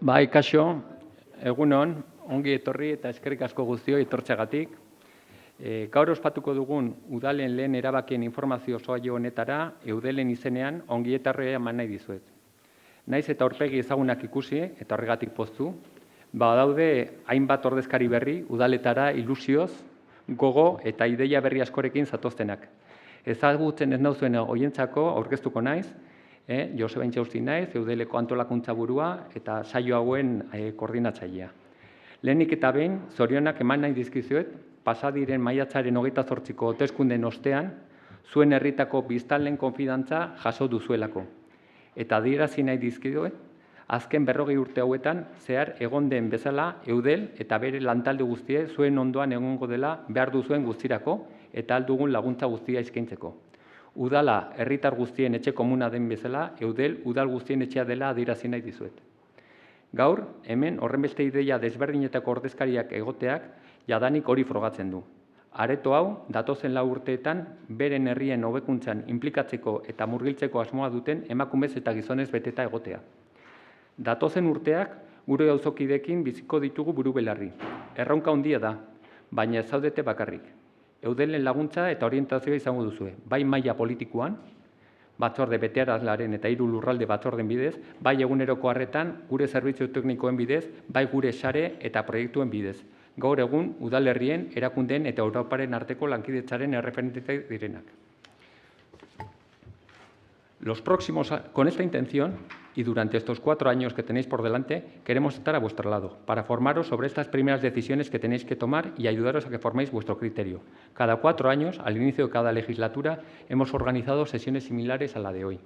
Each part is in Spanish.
Bai, kaixo, egunon, ongi etorri eta eskerrik asko guztioi etortzeagatik. Gaur ospatuko dugun udalen lehen erabakien informazio saio honetara Eudelen izenean ongi etorria eman nahi dizuet. Naiz eta aurpegi ezagunak ikusi eta horregatik poztu, badaude hainbat ordezkari berri udaletara ilusioz, gogo eta ideia berri askorekin zatoztenak. Ezagutzen ez nauzuen horientzako aurkeztuko naiz, Joseba Intxausti naiz, Eudeleko antolakuntza burua eta saio hauen koordinatzailea. Lehenik eta behin, zorionak eman nahi dizkizuet, pasadiren maiatzaren 28ko hauteskundeen ostean, zuen herritako biztanleen konfidantza jaso duzuelako. Eta adierazi nahi dizkizuet, azken 40 urte hauetan zehar egon den bezala Eudel eta bere lantalde guztie zuen ondoan egongo dela behar duzuen guztirako eta aldugun laguntza guztia eskaintzeko. Udala herritar guztien etxe komuna den bezala, Eudel udal guztien etxea dela adierazi nahi dizuet. Gaur, hemen horrenbeste ideia desberdinetako ordezkariak egoteak jadanik hori frogatzen du. Areto hau, datozen 4 urteetan, beren herrien hobekuntzan inplikatzeko eta murgiltzeko asmoa duten emakumez eta gizonez beteta egotea. Datozen urteak, gure auzokideekin biziko ditugu buru belarri. Erronka handia da, baina ez zaudete bakarrik. Eudelen laguntza eta orientazioa izango duzue, bai maila politikoan, batzorde betearazlaren eta 3 lurralde batzorden bidez, bai eguneroko harretan, gure zerbitzu teknikoen bidez, bai gure sare eta proiektuen bidez. Gaur egun, udalerrien, erakundeen eta Europaren arteko lankidetzaren erreferenteak direnak. Con esta intención, y durante estos 4 años que tenéis por delante, queremos estar a vuestro lado, para formaros sobre estas primeras decisiones que tenéis que tomar y ayudaros a que forméis vuestro criterio. Cada 4 años, al inicio de cada legislatura, hemos organizado sesiones similares a la de hoy.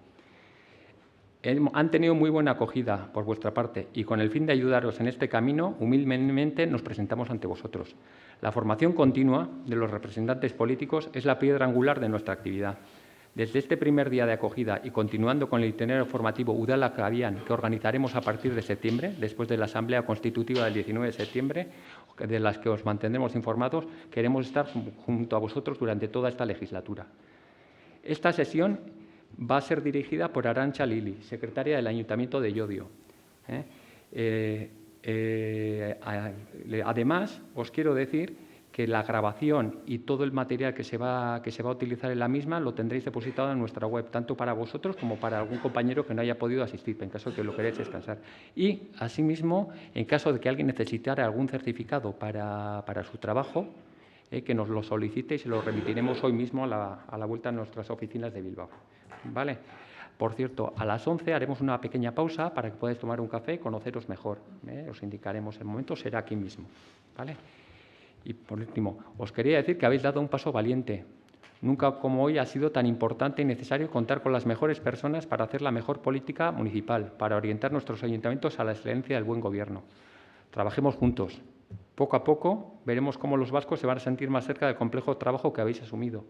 Han tenido muy buena acogida por vuestra parte y con el fin de ayudaros en este camino, humildemente nos presentamos ante vosotros. La formación continua de los representantes políticos es la piedra angular de nuestra actividad. Desde este primer día de acogida y continuando con el itinerario formativo Udala Cabian, que organizaremos a partir de septiembre, después de la Asamblea Constitutiva del 19 de septiembre, de las que os mantendremos informados, queremos estar junto a vosotros durante toda esta legislatura. Esta sesión va a ser dirigida por Arantxa Lili, secretaria del Ayuntamiento de Llodio. Además, os quiero decir que la grabación y todo el material que se va a utilizar en la misma lo tendréis depositado en nuestra web, tanto para vosotros como para algún compañero que no haya podido asistir, en caso de que lo queráis descansar. Y, asimismo, en caso de que alguien necesitara algún certificado para su trabajo, que nos lo solicite y se lo remitiremos hoy mismo a la vuelta a nuestras oficinas de Bilbao. ¿Vale? Por cierto, a las 11 haremos una pequeña pausa para que podáis tomar un café y conoceros mejor. Os indicaremos el momento, será aquí mismo. ¿Vale? Y por último, os quería decir que habéis dado un paso valiente. Nunca como hoy ha sido tan importante y necesario contar con las mejores personas para hacer la mejor política municipal, para orientar nuestros ayuntamientos a la excelencia del buen gobierno. Trabajemos juntos. Poco a poco veremos cómo los vascos se van a sentir más cerca del complejo trabajo que habéis asumido.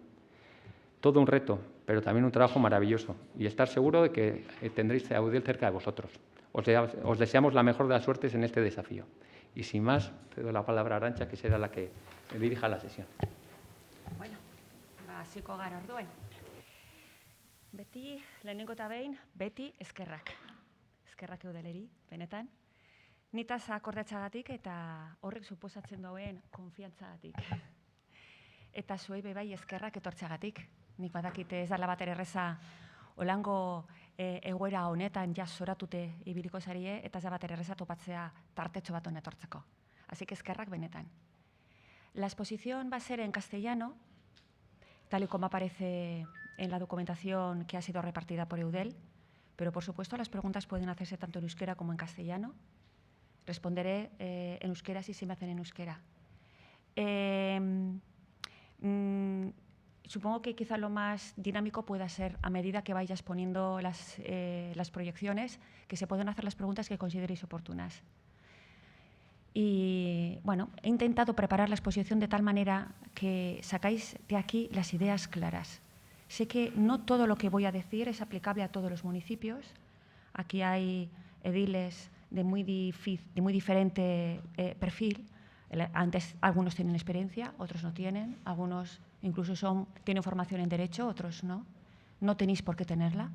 Todo un reto, pero también un trabajo maravilloso. Y estar seguro de que tendréis a Eudel cerca de vosotros. Os deseamos la mejor de las suertes en este desafío. Y sin más, te doy la palabra a Arantxa, que será la que dirija la sesión. Bueno, hasiko gara orduan. Beti, lehenengo eta behin, beti eskerrak. Eskerrak Eudeleri, benetan. Nitaz akordatxagatik eta horrek suposatzen duen konfiantzagatik. Eta zuei bebai eskerrak etortxagatik. Nik badakite ez dala bater erreza olango egoera honetan zoratute ibiliko zarie eta ez da bater erreza topatzea tartetxo bat honetortzeko. Así que eskerrak benetan. La exposición va a ser en castellano, tal y como aparece en la documentación que ha sido repartida por Eudel, pero por supuesto las preguntas pueden hacerse tanto en euskera como en castellano. Responderé en euskera si se me hacen en euskera. Supongo que quizá lo más dinámico pueda ser, a medida que vayas poniendo las proyecciones, que se puedan hacer las preguntas que consideréis oportunas. Y bueno, he intentado preparar la exposición de tal manera que sacáis de aquí las ideas claras. Sé que no todo lo que voy a decir es aplicable a todos los municipios. Aquí hay ediles de muy diferente perfil. Antes algunos tienen experiencia, otros no tienen, algunos incluso tienen formación en Derecho, otros no. No tenéis por qué tenerla.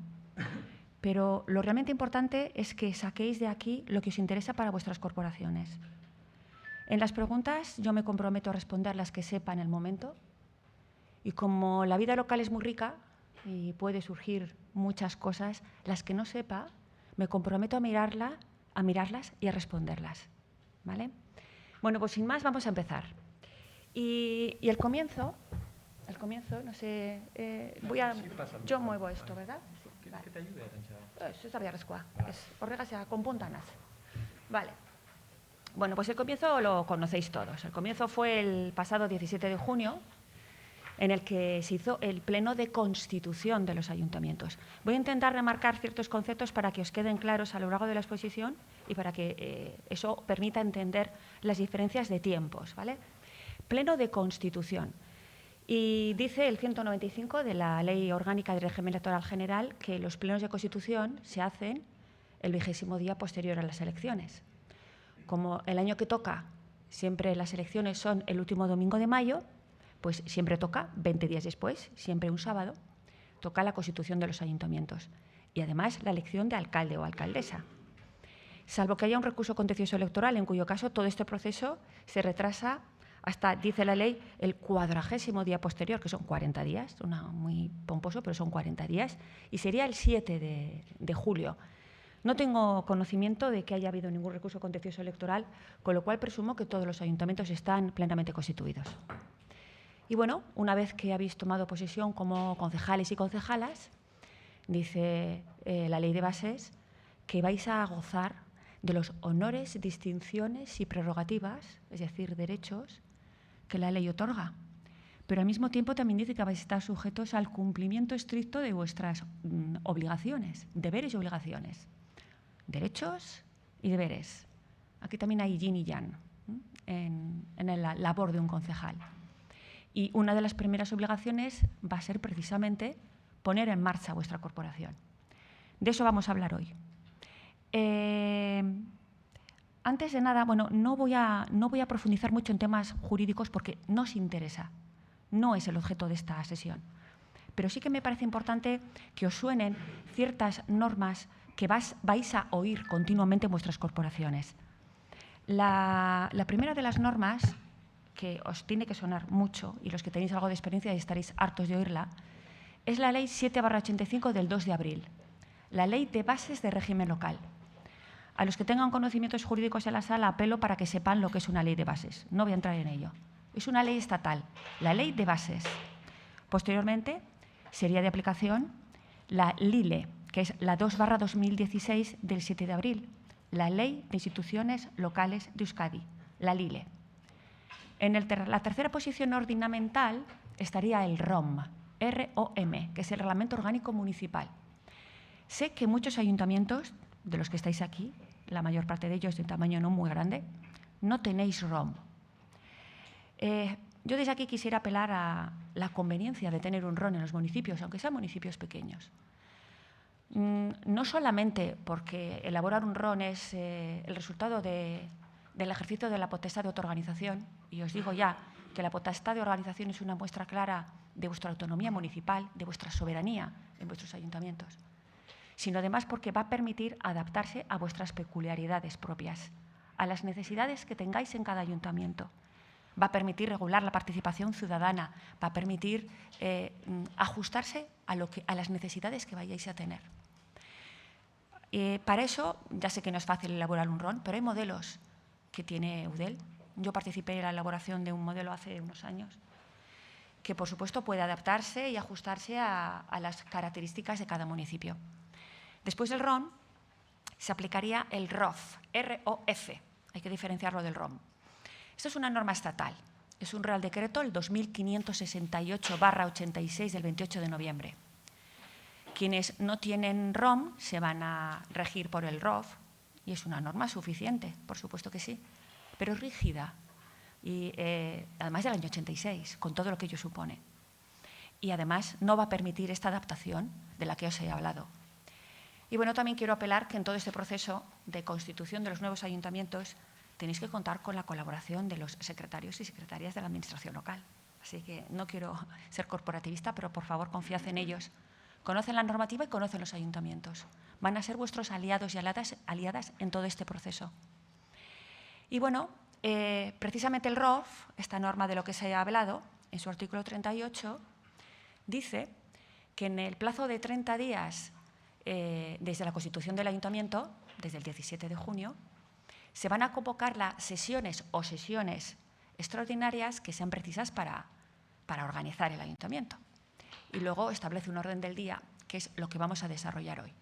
pero lo realmente importante es que saquéis de aquí lo que os interesa para vuestras corporaciones. En las preguntas yo me comprometo a responder las que sepa en el momento, y como la vida local es muy rica y puede surgir muchas cosas, las que no sepa, me comprometo a mirarlas y a responderlas, ¿vale? Bueno, pues sin más vamos a empezar. Y el comienzo, no sé, yo muevo esto, ¿verdad? Sí, ¿Quieres que te ayude, Arantxa? Eso es arriesgua, es horregase con puntanas. Vale. Bueno, pues el comienzo lo conocéis todos. El comienzo fue el pasado 17 de junio, en el que se hizo el pleno de constitución de los ayuntamientos. Voy a intentar remarcar ciertos conceptos para que os queden claros a lo largo de la exposición y para que eso permita entender las diferencias de tiempos, ¿vale? Pleno de constitución. Y dice el 195 de la Ley Orgánica de Régimen Electoral General que los plenos de constitución se hacen el 20º día posterior a las elecciones. Como el año que toca, siempre las elecciones son el último domingo de mayo, pues siempre toca, 20 días después, siempre un sábado, toca la constitución de los ayuntamientos y además la elección de alcalde o alcaldesa. Salvo que haya un recurso contencioso electoral, en cuyo caso todo este proceso se retrasa hasta, dice la ley, el 40º día posterior, que son 40 días, muy pomposo, pero son 40 días, y sería el 7 de julio. No tengo conocimiento de que haya habido ningún recurso contencioso electoral, con lo cual presumo que todos los ayuntamientos están plenamente constituidos. Y bueno, una vez que habéis tomado posesión como concejales y concejalas, dice la Ley de Bases que vais a gozar de los honores, distinciones y prerrogativas, es decir, derechos, que la ley otorga. Pero al mismo tiempo también dice que vais a estar sujetos al cumplimiento estricto de vuestras obligaciones, deberes y obligaciones. Derechos y deberes. Aquí también hay yin y yang en la labor de un concejal. Y una de las primeras obligaciones va a ser precisamente poner en marcha vuestra corporación. De eso vamos a hablar hoy. Antes de nada, bueno, no voy a profundizar mucho en temas jurídicos porque no os interesa, no es el objeto de esta sesión. Pero sí que me parece importante que os suenen ciertas normas que vais a oír continuamente en vuestras corporaciones. La primera de las normas, que os tiene que sonar mucho y los que tenéis algo de experiencia estaréis hartos de oírla, es la Ley 7/85 del 2 de abril, la Ley de Bases de Régimen Local. A los que tengan conocimientos jurídicos en la sala apelo para que sepan lo que es una ley de bases. No voy a entrar en ello. Es una ley estatal, la Ley de Bases. Posteriormente sería de aplicación la LILE, que es la 2/2016 del 7 de abril, la Ley de Instituciones Locales de Euskadi, la LILE. En la tercera posición ordinamental estaría el ROM, R-O-M, que es el Reglamento Orgánico Municipal. Sé que muchos ayuntamientos, de los que estáis aquí, la mayor parte de ellos de tamaño no muy grande, no tenéis ROM. Yo desde aquí quisiera apelar a la conveniencia de tener un ROM en los municipios, aunque sean municipios pequeños. No solamente porque elaborar un RON es el resultado del ejercicio de la potestad de autoorganización, y os digo ya que la potestad de organización es una muestra clara de vuestra autonomía municipal, de vuestra soberanía en vuestros ayuntamientos, sino además porque va a permitir adaptarse a vuestras peculiaridades propias, a las necesidades que tengáis en cada ayuntamiento. Va a permitir regular la participación ciudadana, va a permitir ajustarse a las necesidades que vayáis a tener. Para eso, ya sé que no es fácil elaborar un RON, pero hay modelos que tiene Eudel. Yo participé en la elaboración de un modelo hace unos años, que por supuesto puede adaptarse y ajustarse a las características de cada municipio. Después del RON se aplicaría el ROF, R-O-F, hay que diferenciarlo del ROM. Esto es una norma estatal, es un Real Decreto, el 2568/86 del 28 de noviembre. Quienes no tienen ROM se van a regir por el ROF y es una norma suficiente, por supuesto que sí, pero rígida y además del año 86, con todo lo que ello supone. Y además no va a permitir esta adaptación de la que os he hablado. Y bueno, también quiero apelar que en todo este proceso de constitución de los nuevos ayuntamientos tenéis que contar con la colaboración de los secretarios y secretarias de la administración local. Así que no quiero ser corporativista, pero por favor confiad en ellos conocen la normativa y conocen los ayuntamientos. Van a ser vuestros aliados y aliadas en todo este proceso. Y bueno, precisamente el ROF, esta norma de lo que se ha hablado, en su artículo 38, dice que en el plazo de 30 días desde la constitución del ayuntamiento, desde el 17 de junio, se van a convocar las sesiones o sesiones extraordinarias que sean precisas para organizar el ayuntamiento. Y luego establece un orden del día, que es lo que vamos a desarrollar hoy.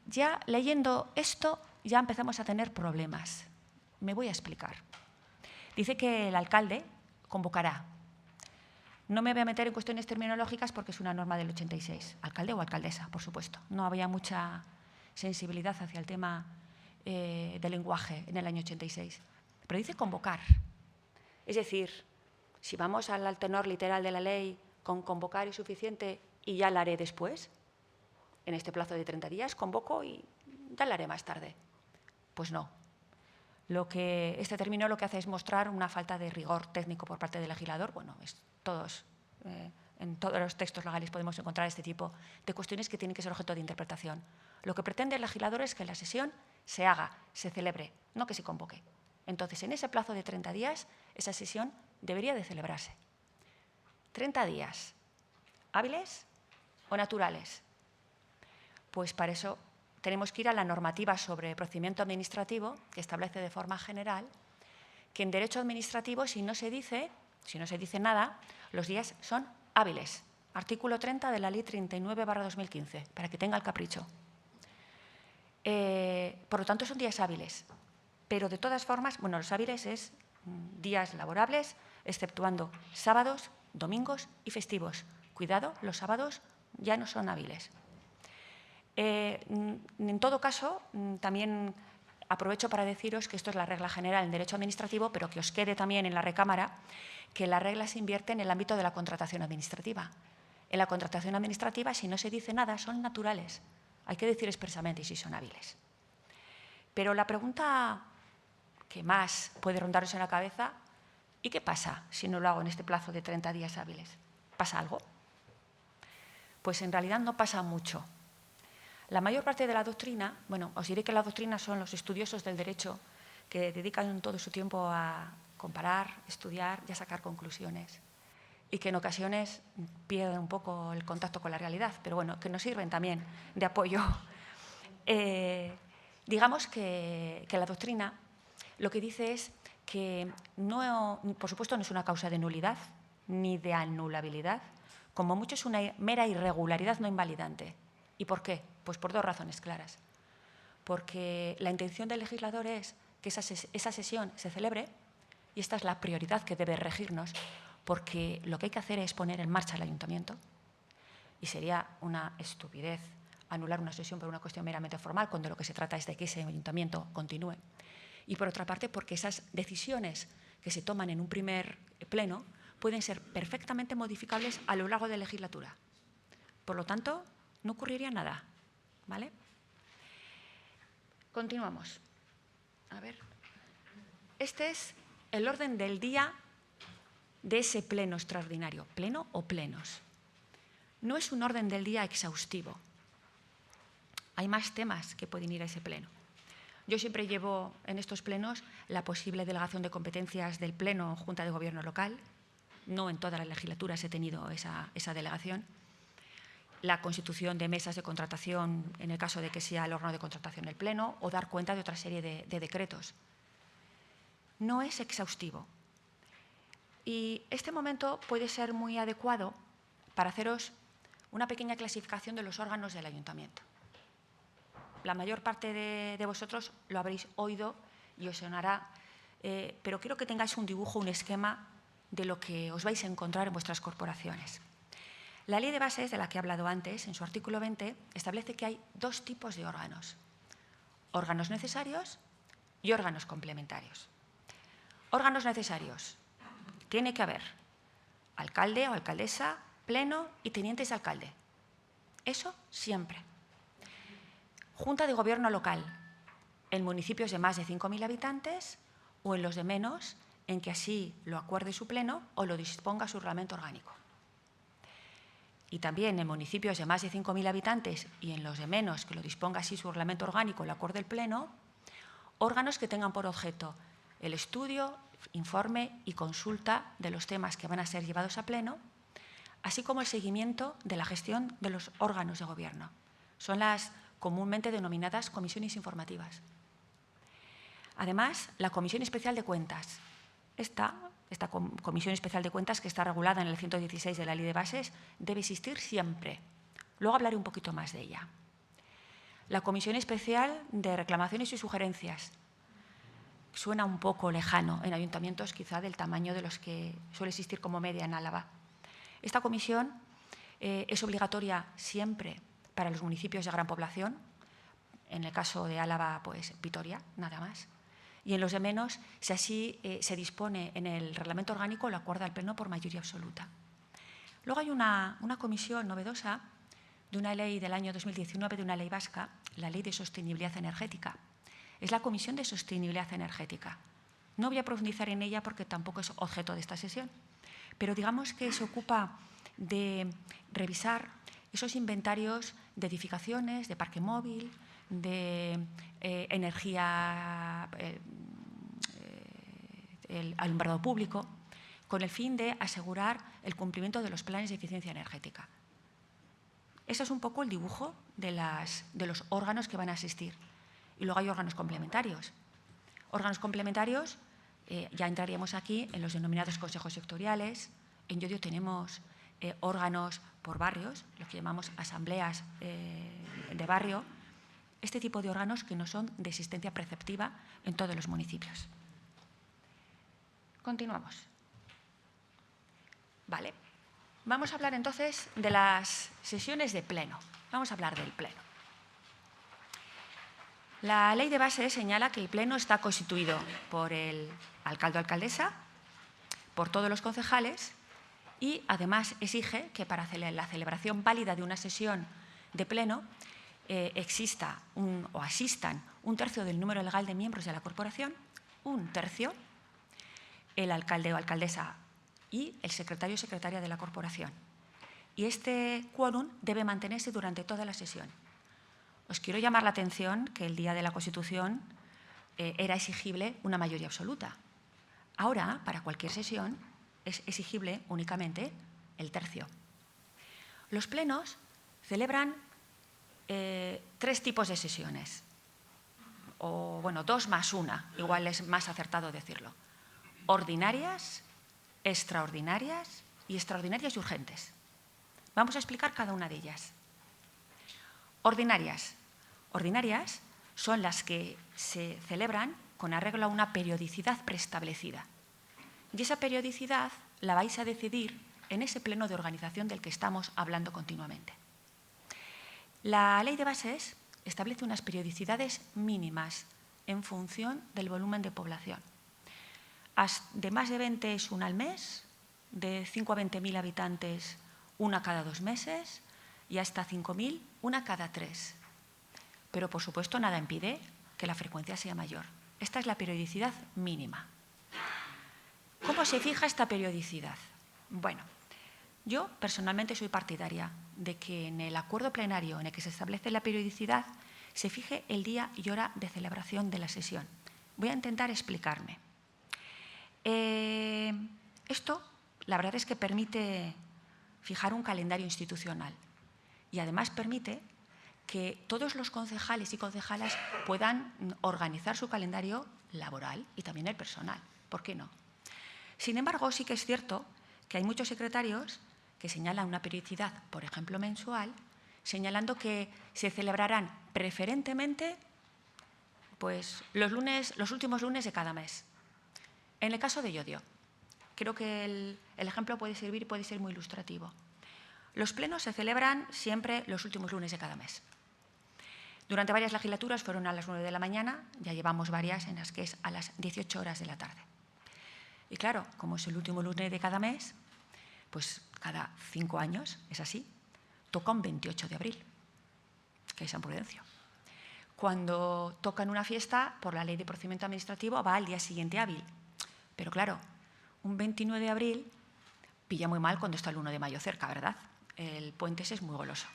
Ya leyendo esto, ya empezamos a tener problemas. Me voy a explicar. Dice que el alcalde convocará. No me voy a meter en cuestiones terminológicas porque es una norma del 86. Alcalde o alcaldesa, por supuesto. No había mucha sensibilidad hacia el tema del lenguaje en el año 86. Pero dice convocar. Es decir, si vamos al tenor literal de la ley, con convocar es suficiente y ya la haré después, en este plazo de 30 días, convoco y ya la haré más tarde. Pues no. Este término lo que hace es mostrar una falta de rigor técnico por parte del legislador. Bueno, en todos los textos legales podemos encontrar este tipo de cuestiones que tienen que ser objeto de interpretación. Lo que pretende el legislador es que la sesión se haga, se celebre, no que se convoque. Entonces, en ese plazo de 30 días, esa sesión debería de celebrarse. 30 días, ¿hábiles o naturales? Pues para eso tenemos que ir a la normativa sobre procedimiento administrativo, que establece de forma general que en derecho administrativo, si no se dice nada, los días son hábiles. Artículo 30 de la Ley 39/2015, para que tenga el capricho. Por lo tanto, son días hábiles. Pero de todas formas, bueno, los hábiles es días laborables, exceptuando sábados, domingos y festivos. Cuidado, los sábados ya no son hábiles. En todo caso, también aprovecho para deciros que esto es la regla general en derecho administrativo, pero que os quede también en la recámara que la regla se invierte en el ámbito de la contratación administrativa. En la contratación administrativa, si no se dice nada, son naturales. Hay que decir expresamente y si son hábiles. Pero la pregunta que más puede rondaros en la cabeza, ¿y qué pasa si no lo hago en este plazo de 30 días hábiles? ¿Pasa algo? Pues en realidad no pasa mucho. La mayor parte de la doctrina, bueno, os diré que la doctrina son los estudiosos del derecho que dedican todo su tiempo a comparar, estudiar y a sacar conclusiones y que en ocasiones pierden un poco el contacto con la realidad, pero bueno, que nos sirven también de apoyo. Digamos que la doctrina lo que dice es que, por supuesto, no es una causa de nulidad ni de anulabilidad, como mucho es una mera irregularidad no invalidante. ¿Y por qué? Pues por dos razones claras. Porque la intención del legislador es que esa sesión se celebre y esta es la prioridad que debe regirnos, porque lo que hay que hacer es poner en marcha el ayuntamiento y sería una estupidez anular una sesión por una cuestión meramente formal cuando lo que se trata es de que ese ayuntamiento continúe. Y por otra parte, porque esas decisiones que se toman en un primer pleno pueden ser perfectamente modificables a lo largo de la legislatura. Por lo tanto, no ocurriría nada, ¿vale? Continuamos. A ver. Este es el orden del día de ese pleno extraordinario. ¿Pleno o plenos? No es un orden del día exhaustivo. Hay más temas que pueden ir a ese pleno. Yo siempre llevo en estos plenos la posible delegación de competencias del Pleno Junta de Gobierno local. No en todas las legislaturas he tenido esa delegación. La constitución de mesas de contratación en el caso de que sea el órgano de contratación el Pleno o dar cuenta de otra serie de decretos. No es exhaustivo. Y este momento puede ser muy adecuado para haceros una pequeña clasificación de los órganos del ayuntamiento. La mayor parte de vosotros lo habréis oído y os sonará, pero quiero que tengáis un dibujo, un esquema de lo que os vais a encontrar en vuestras corporaciones. La Ley de Bases, de la que he hablado antes, en su artículo 20, establece que hay dos tipos de órganos: órganos necesarios y órganos complementarios. Órganos necesarios. Tiene que haber alcalde o alcaldesa, pleno y tenientes de alcalde. Eso siempre. Junta de Gobierno local, en municipios de más de 5.000 habitantes o en los de menos, en que así lo acuerde su pleno o lo disponga su reglamento orgánico. y también en municipios de más de 5.000 habitantes y en los de menos, que lo disponga así su reglamento orgánico, el acuerdo del Pleno, órganos que tengan por objeto el estudio, informe y consulta de los temas que van a ser llevados a Pleno, así como el seguimiento de la gestión de los órganos de gobierno. Son las comúnmente denominadas comisiones informativas. Además, la Comisión Especial de Cuentas. Esta Comisión Especial de Cuentas, que está regulada en el 116 de la Ley de Bases, debe existir siempre. Luego hablaré un poquito más de ella. La Comisión Especial de Reclamaciones y Sugerencias. Suena un poco lejano en ayuntamientos quizá del tamaño de los que suele existir como media en Álava. Esta comisión es obligatoria siempre para los municipios de gran población, en el caso de Álava, pues Vitoria, nada más. Y en los de menos, si así se dispone en el reglamento orgánico, lo acuerda el Pleno por mayoría absoluta. Luego hay una comisión novedosa de una ley del año 2019, de una ley vasca, la Ley de Sostenibilidad Energética. Es la Comisión de Sostenibilidad Energética. No voy a profundizar en ella porque tampoco es objeto de esta sesión, pero digamos que se ocupa de revisar esos inventarios de edificaciones, de parque móvil, de energía, el alumbrado público, con el fin de asegurar el cumplimiento de los planes de eficiencia energética. Ese es un poco el dibujo de los órganos que van a asistir. Y luego hay órganos complementarios. Órganos complementarios, ya entraríamos aquí en los denominados consejos sectoriales. En Llodio tenemos órganos por barrios, lo que llamamos asambleas de barrio. Este tipo de órganos que no son de existencia preceptiva en todos los municipios. Continuamos. Vale. Vamos a hablar entonces de las sesiones de Pleno. Vamos a hablar del Pleno. La Ley de Bases señala que el Pleno está constituido por el alcalde o alcaldesa, por todos los concejales y además exige que para la celebración válida de una sesión de Pleno exista o asistan un tercio del número legal de miembros de la corporación, un tercio, el alcalde o alcaldesa y el secretario o secretaria de la corporación. Y este quórum debe mantenerse durante toda la sesión. Os quiero llamar la atención que el día de la Constitución era exigible una mayoría absoluta. Ahora, para cualquier sesión, es exigible únicamente el tercio. Los plenos celebran 3 tipos de sesiones, o bueno, 2 más 1, igual es más acertado decirlo. Ordinarias, extraordinarias y extraordinarias y urgentes. Vamos a explicar cada una de ellas. Ordinarias. Ordinarias son las que se celebran con arreglo a una periodicidad preestablecida. Y esa periodicidad la vais a decidir en ese pleno de organización del que estamos hablando continuamente. La Ley de Bases establece unas periodicidades mínimas en función del volumen de población. De más de 20 es una al mes, de 5 a 20.000 habitantes una cada 2 meses y hasta 5.000 una cada 3. Pero, por supuesto, nada impide que la frecuencia sea mayor. Esta es la periodicidad mínima. ¿Cómo se fija esta periodicidad? Bueno, yo personalmente soy partidaria de que en el acuerdo plenario en el que se establece la periodicidad se fije el día y hora de celebración de la sesión. Voy a intentar explicarme. Esto, la verdad es que permite fijar un calendario institucional y además permite que todos los concejales y concejalas puedan organizar su calendario laboral y también el personal. ¿Por qué no? Sin embargo, sí que es cierto que hay muchos secretarios que señalan una periodicidad, por ejemplo, mensual, señalando que se celebrarán preferentemente pues, los últimos lunes de cada mes. En el caso de Llodio, creo que el ejemplo puede servir y puede ser muy ilustrativo. Los plenos se celebran siempre los últimos lunes de cada mes. Durante varias legislaturas fueron a las 9 de la mañana, ya llevamos varias en las que es a las 18 horas de la tarde. Y claro, como es el último lunes de cada mes, pues cada 5 años, es así, toca un 28 de abril, que es San Prudencio. Cuando toca en una fiesta, por la ley de procedimiento administrativo, va al día siguiente hábil. Pero claro, un 29 de abril pilla muy mal cuando está el 1 de mayo cerca, ¿verdad? el puente ese es muy goloso.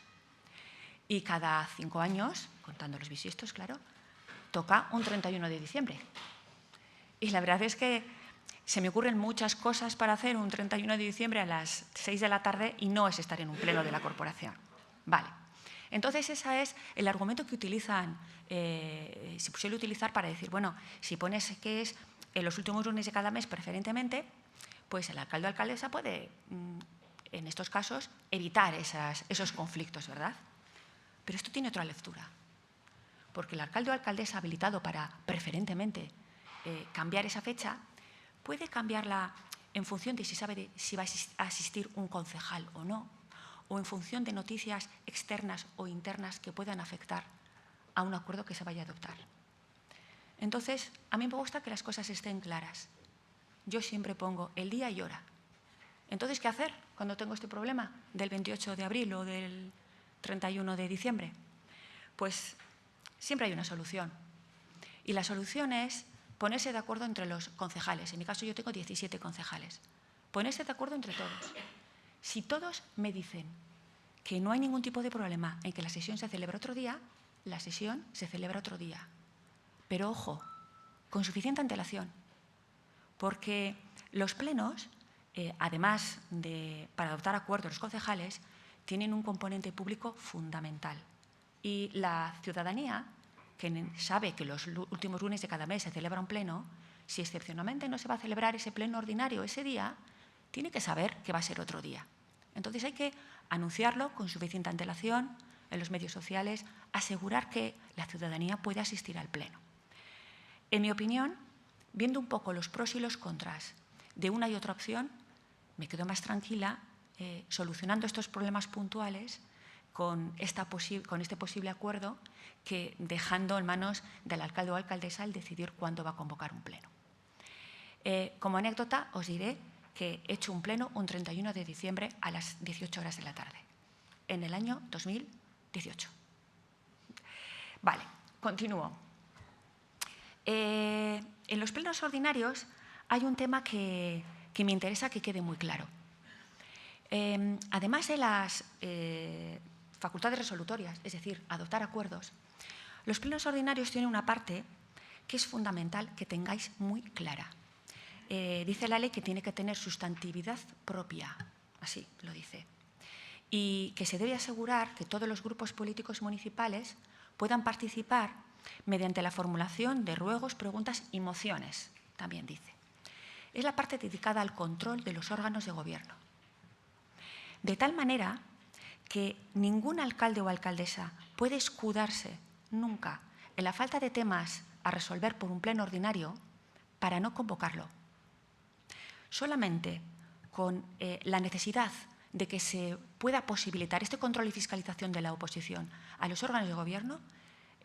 Y cada 5 años, contando los bisiestos, claro, toca un 31 de diciembre. Y la verdad es que se me ocurren muchas cosas para hacer un 31 de diciembre a las 6 de la tarde y no es estar en un pleno de la corporación. Vale. Entonces, ese es el argumento que utilizan, se suele utilizar para decir, bueno, si pones que es en los últimos lunes de cada mes preferentemente, pues el alcalde o alcaldesa puede, en estos casos, evitar esos conflictos, ¿verdad? Pero esto tiene otra lectura, porque el alcalde o alcaldesa habilitado para preferentemente cambiar esa fecha puede cambiarla en función de si sabe si va a asistir un concejal o no, o en función de noticias externas o internas que puedan afectar a un acuerdo que se vaya a adoptar. Entonces, a mí me gusta que las cosas estén claras. Yo siempre pongo el día y hora. Entonces, ¿qué hacer cuando tengo este problema del 28 de abril o del 31 de diciembre? Pues siempre hay una solución. Y la solución es ponerse de acuerdo entre los concejales. En mi caso yo tengo 17 concejales. Ponerse de acuerdo entre todos. Si todos me dicen que no hay ningún tipo de problema en que la sesión se celebre otro día, la sesión se celebra otro día. Pero ojo, con suficiente antelación. Porque los plenos, además de para adoptar acuerdos los concejales, tienen un componente público fundamental. Y la ciudadanía, que sabe que los últimos lunes de cada mes se celebra un pleno, si excepcionalmente no se va a celebrar ese pleno ordinario ese día, tiene que saber que va a ser otro día. Entonces hay que anunciarlo con suficiente antelación en los medios sociales, asegurar que la ciudadanía puede asistir al pleno. En mi opinión, viendo un poco los pros y los contras de una y otra opción, me quedo más tranquila solucionando estos problemas puntuales con este posible acuerdo que dejando en manos del alcalde o alcaldesa el decidir cuándo va a convocar un pleno. Como anécdota, os diré que he hecho un pleno un 31 de diciembre a las 18 horas de la tarde, en el año 2018. Vale, continúo. En los plenos ordinarios hay un tema que me interesa que quede muy claro. Además de las facultades resolutorias, es decir, adoptar acuerdos, los plenos ordinarios tienen una parte que es fundamental que tengáis muy clara. Dice la ley que tiene que tener sustantividad propia, así lo dice, y que se debe asegurar que todos los grupos políticos municipales puedan participar mediante la formulación de ruegos, preguntas y mociones, también dice. Es la parte dedicada al control de los órganos de gobierno. De tal manera que ningún alcalde o alcaldesa puede escudarse nunca en la falta de temas a resolver por un pleno ordinario para no convocarlo. Solamente con la necesidad de que se pueda posibilitar este control y fiscalización de la oposición a los órganos de gobierno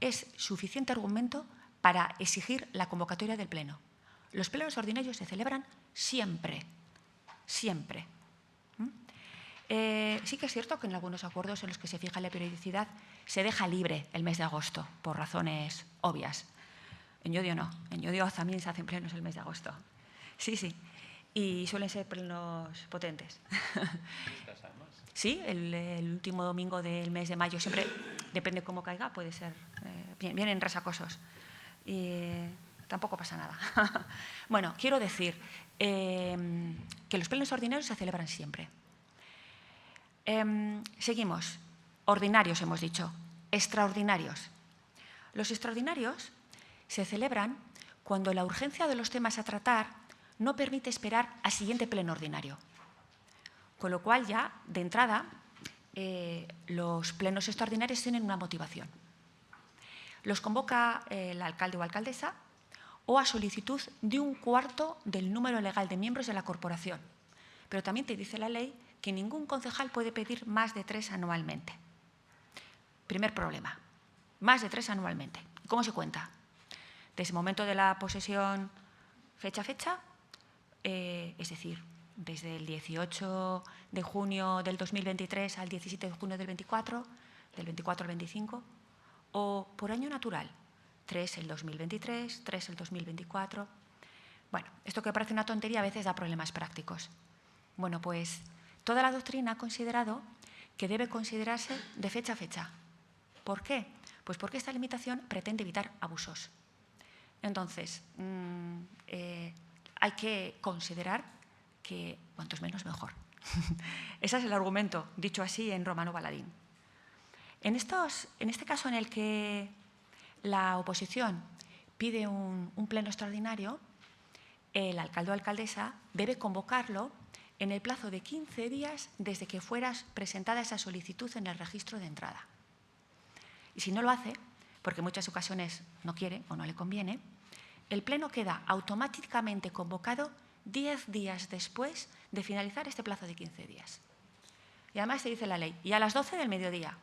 es suficiente argumento para exigir la convocatoria del pleno. Los plenos ordinarios se celebran siempre, siempre. Sí que es cierto que en algunos acuerdos en los que se fija la periodicidad se deja libre el mes de agosto, por razones obvias. En Llodio no, en Llodio también se hacen plenos el mes de agosto. Sí, sí, y suelen ser plenos potentes. Sí, el último domingo del mes de mayo, siempre, depende cómo caiga, puede ser, vienen resacosos. Y tampoco pasa nada. Bueno, quiero decir que los plenos ordinarios se celebran siempre. Seguimos. Ordinarios, hemos dicho. Extraordinarios. Los extraordinarios se celebran cuando la urgencia de los temas a tratar no permite esperar al siguiente pleno ordinario. Con lo cual, ya, de entrada, los plenos extraordinarios tienen una motivación. Los convoca el alcalde o alcaldesa o a solicitud de 1/4 del número legal de miembros de la corporación. Pero también te dice la ley que ningún concejal puede pedir más de 3 anualmente. Primer problema, más de 3 anualmente. ¿Cómo se cuenta? Desde el momento de la posesión fecha a fecha, es decir, desde el 18 de junio del 2023 al 17 de junio del 24 al 25, o por año natural, 3 el 2023, 3 el 2024. Bueno, esto que parece una tontería a veces da problemas prácticos. Bueno, pues toda la doctrina ha considerado que debe considerarse de fecha a fecha. ¿Por qué? Pues porque esta limitación pretende evitar abusos. Entonces, hay que considerar que cuantos menos mejor. Ese es el argumento, dicho así en Romano Baladín. En este caso en el que la oposición pide un pleno extraordinario, el alcalde o alcaldesa debe convocarlo en el plazo de 15 días desde que fuera presentada esa solicitud en el registro de entrada. Y si no lo hace, porque en muchas ocasiones no quiere o no le conviene, el pleno queda automáticamente convocado 10 días después de finalizar este plazo de 15 días. Y además se dice la ley, y a las 12 del mediodía.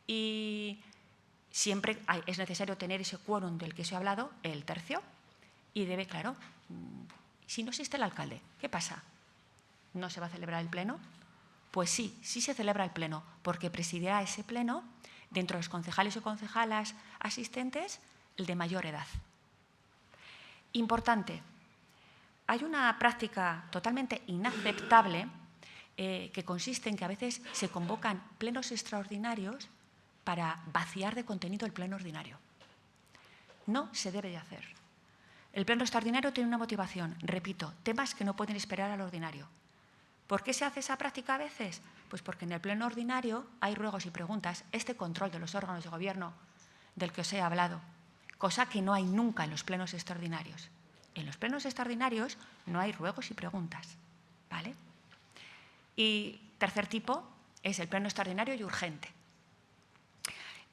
Y siempre es necesario tener ese quórum del que se ha hablado, el tercio, y debe, claro, si no existe el alcalde, ¿qué pasa? ¿No se va a celebrar el pleno? Pues sí, sí se celebra el pleno, porque presidirá ese pleno, dentro de los concejales o concejalas asistentes, el de mayor edad. Importante, hay una práctica totalmente inaceptable que consiste en que a veces se convocan plenos extraordinarios para vaciar de contenido el pleno ordinario. No se debe de hacer. El pleno extraordinario tiene una motivación, repito, temas que no pueden esperar al ordinario. ¿Por qué se hace esa práctica a veces? Pues porque en el pleno ordinario hay ruegos y preguntas, este control de los órganos de gobierno del que os he hablado, cosa que no hay nunca en los plenos extraordinarios. En los plenos extraordinarios no hay ruegos y preguntas, ¿vale? Y tercer tipo es el pleno extraordinario y urgente.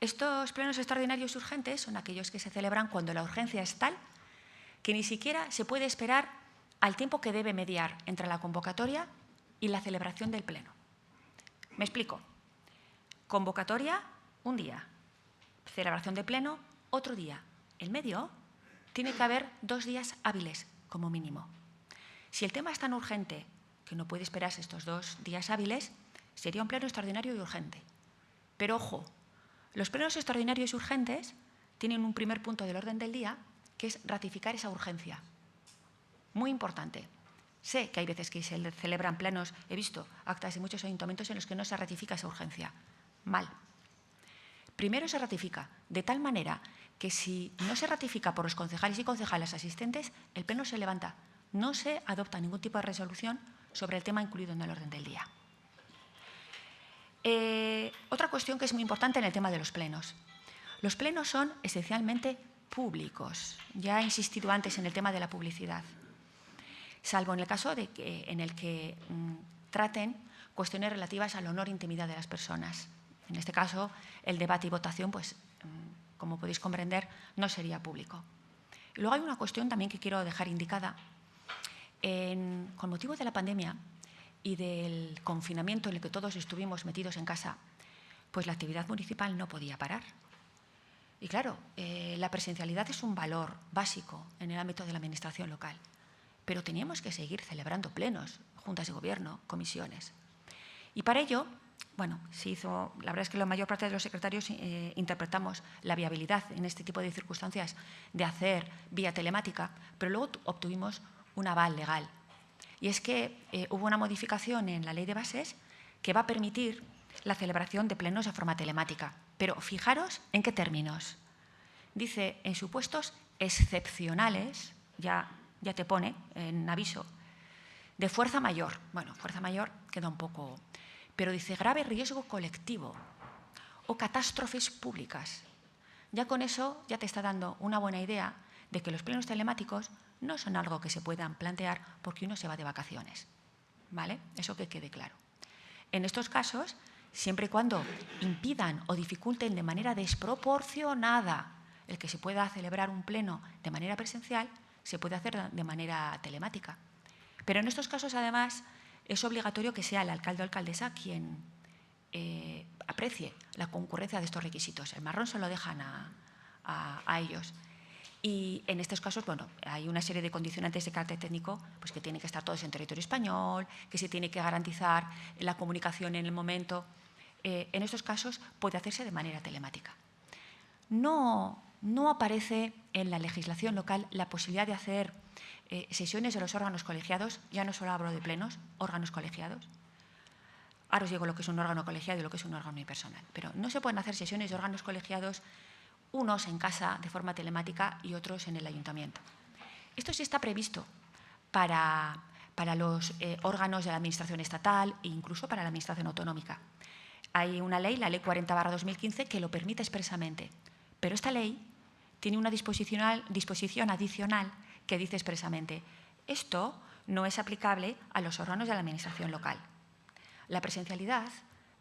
Estos plenos extraordinarios y urgentes son aquellos que se celebran cuando la urgencia es tal que ni siquiera se puede esperar al tiempo que debe mediar entre la convocatoria y la celebración del pleno. Me explico. Convocatoria, un día. Celebración de pleno, otro día. En medio tiene que haber 2 días hábiles, como mínimo. Si el tema es tan urgente que no puede esperarse estos 2 días hábiles, sería un pleno extraordinario y urgente. Pero ojo, los plenos extraordinarios y urgentes tienen un primer punto del orden del día, que es ratificar esa urgencia. Muy importante. Sé que hay veces que se celebran plenos, he visto actas de muchos ayuntamientos en los que no se ratifica esa urgencia. Mal. Primero se ratifica de tal manera que si no se ratifica por los concejales y concejalas asistentes, el pleno se levanta. No se adopta ningún tipo de resolución sobre el tema incluido en el orden del día. Otra cuestión que es muy importante en el tema de los plenos. Los plenos son esencialmente públicos. Ya he insistido antes en el tema de la publicidad, salvo en el caso en el que traten cuestiones relativas al honor e intimidad de las personas. En este caso, el debate y votación, pues, como podéis comprender, no sería público. Y luego hay una cuestión también que quiero dejar indicada. Con motivo de la pandemia y del confinamiento en el que todos estuvimos metidos en casa, pues la actividad municipal no podía parar. Y claro, la presencialidad es un valor básico en el ámbito de la administración local, pero teníamos que seguir celebrando plenos, juntas de gobierno, comisiones. Y para ello, bueno, la verdad es que la mayor parte de los secretarios interpretamos la viabilidad en este tipo de circunstancias de hacer vía telemática, pero luego obtuvimos un aval legal. Y es que hubo una modificación en la ley de bases que va a permitir la celebración de plenos de forma telemática. Pero fijaros en qué términos. Dice, en supuestos excepcionales, ya te pone en aviso, de fuerza mayor. Bueno, fuerza mayor queda un poco, pero dice grave riesgo colectivo o catástrofes públicas. Ya con eso ya te está dando una buena idea de que los plenos telemáticos no son algo que se puedan plantear porque uno se va de vacaciones, ¿vale? Eso que quede claro. En estos casos, siempre y cuando impidan o dificulten de manera desproporcionada el que se pueda celebrar un pleno de manera presencial, se puede hacer de manera telemática. Pero en estos casos, además, es obligatorio que sea el alcalde o alcaldesa quien aprecie la concurrencia de estos requisitos. El marrón se lo dejan a ellos. Y en estos casos, bueno, hay una serie de condicionantes de carácter técnico, pues que tienen que estar todos en territorio español, que se tiene que garantizar la comunicación en el momento. En estos casos puede hacerse de manera telemática. No aparece en la legislación local la posibilidad de hacer sesiones de los órganos colegiados, ya no solo hablo de plenos, órganos colegiados. Ahora os digo lo que es un órgano colegiado y lo que es un órgano unipersonal. Pero no se pueden hacer sesiones de órganos colegiados, unos en casa de forma telemática y otros en el ayuntamiento. Esto sí está previsto para los órganos de la Administración estatal e incluso para la Administración autonómica. Hay una ley, la Ley 40/2015, que lo permite expresamente. Pero esta ley tiene una disposición adicional que dice expresamente: esto no es aplicable a los órganos de la Administración local. La presencialidad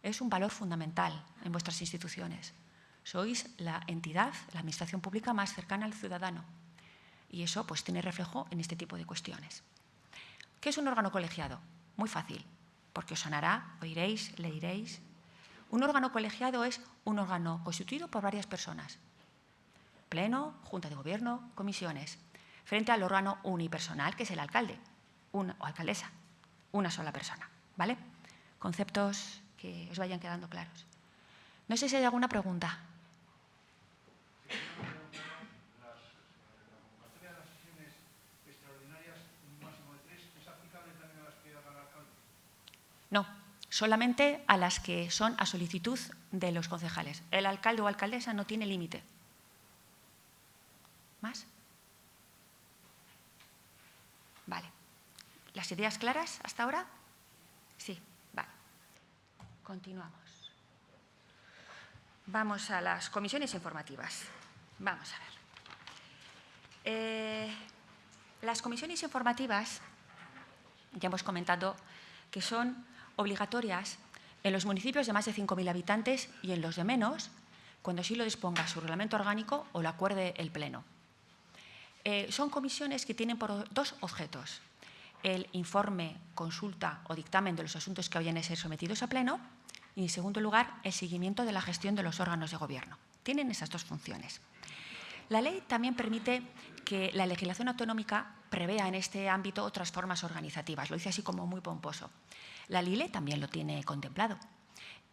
es un valor fundamental en vuestras instituciones. Sois la entidad, la administración pública más cercana al ciudadano. Y eso pues tiene reflejo en este tipo de cuestiones. ¿Qué es un órgano colegiado? Muy fácil, porque os sonará, oiréis, leeréis. Un órgano colegiado es un órgano constituido por varias personas. Pleno, Junta de Gobierno, comisiones. Frente al órgano unipersonal, que es el alcalde o alcaldesa, una sola persona. ¿Vale? Conceptos que os vayan quedando claros. No sé si hay alguna pregunta. La convocatoria de las sesiones extraordinarias, un máximo de 3, ¿es aplicable también a las que haga el alcalde? No, solamente a las que son a solicitud de los concejales. El alcalde o alcaldesa no tiene límite. ¿Más? Vale. ¿Las ideas claras hasta ahora? Sí, vale. Continuamos. Vamos a las comisiones informativas. Vamos a ver. Las comisiones informativas, ya hemos comentado, que son obligatorias en los municipios de más de 5.000 habitantes y en los de menos, cuando así lo disponga su reglamento orgánico o lo acuerde el Pleno. Son comisiones que tienen por dos objetos: el informe, consulta o dictamen de los asuntos que vayan a ser sometidos a Pleno y, en segundo lugar, el seguimiento de la gestión de los órganos de gobierno. Tienen esas dos funciones. La ley también permite que la legislación autonómica prevea en este ámbito otras formas organizativas. Lo dice así como muy pomposo. La LILE también lo tiene contemplado.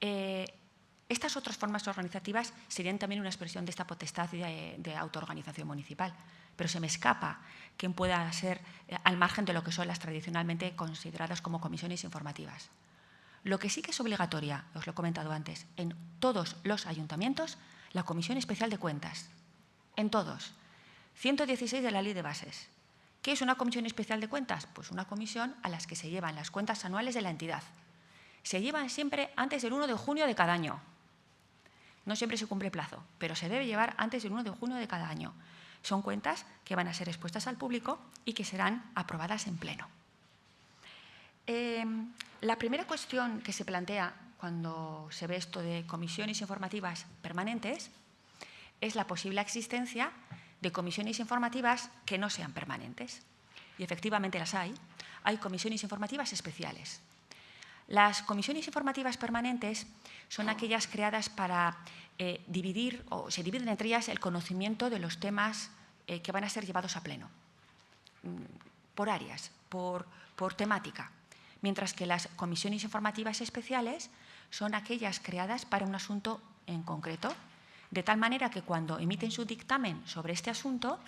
Estas otras formas organizativas serían también una expresión de esta potestad de autoorganización municipal, pero se me escapa quién pueda ser al margen de lo que son las tradicionalmente consideradas como comisiones informativas. Lo que sí que es obligatoria, os lo he comentado antes, en todos los ayuntamientos, la Comisión Especial de Cuentas. En todos. 116 de la Ley de Bases. ¿Qué es una Comisión Especial de Cuentas? Pues una comisión a las que se llevan las cuentas anuales de la entidad. Se llevan siempre antes del 1 de junio de cada año. No siempre se cumple plazo, pero se debe llevar antes del 1 de junio de cada año. Son cuentas que van a ser expuestas al público y que serán aprobadas en Pleno. La primera cuestión que se plantea cuando se ve esto de comisiones informativas permanentes es la posible existencia de comisiones informativas que no sean permanentes. Y efectivamente las hay. Hay comisiones informativas especiales. Las comisiones informativas permanentes son aquellas creadas para dividir, o se dividen entre ellas, el conocimiento de los temas que van a ser llevados a Pleno, por áreas, por temática. Mientras que las comisiones informativas especiales son aquellas creadas para un asunto en concreto, de tal manera que cuando emiten su dictamen sobre este asunto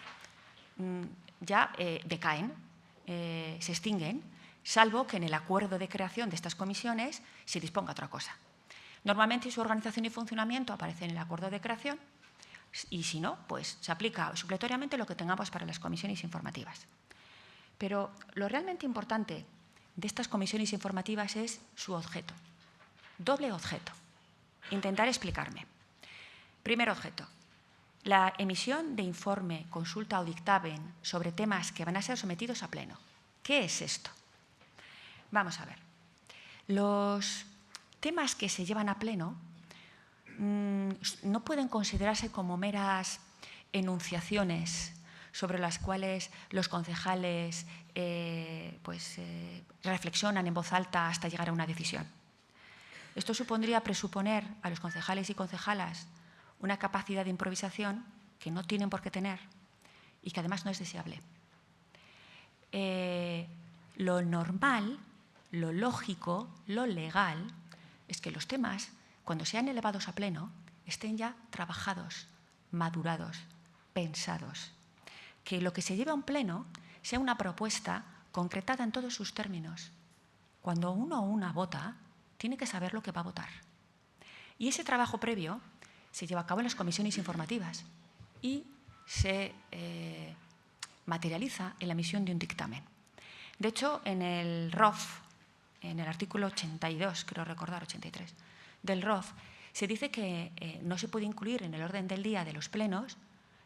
ya decaen, se extinguen, salvo que en el acuerdo de creación de estas comisiones se disponga otra cosa. Normalmente su organización y funcionamiento aparece en el acuerdo de creación y si no, pues se aplica supletoriamente lo que tengamos para las comisiones informativas. Pero lo realmente importante de estas comisiones informativas es su objeto. Doble objeto. Intentar explicarme. Primer objeto. La emisión de informe, consulta o dictamen sobre temas que van a ser sometidos a Pleno. ¿Qué es esto? Vamos a ver. Los temas que se llevan a Pleno no pueden considerarse como meras enunciaciones sobre las cuales los concejales reflexionan en voz alta hasta llegar a una decisión. Esto supondría presuponer a los concejales y concejalas una capacidad de improvisación que no tienen por qué tener y que además no es deseable. Lo normal, lo lógico, lo legal es que los temas, cuando sean elevados a Pleno, estén ya trabajados, madurados, pensados. Que lo que se lleve a un Pleno sea una propuesta concretada en todos sus términos. Cuando uno o una vota, tiene que saber lo que va a votar. Y ese trabajo previo se lleva a cabo en las comisiones informativas y se materializa en la emisión de un dictamen. De hecho, en el ROF, en el artículo 82, creo recordar, 83, del ROF, se dice que no se puede incluir en el orden del día de los plenos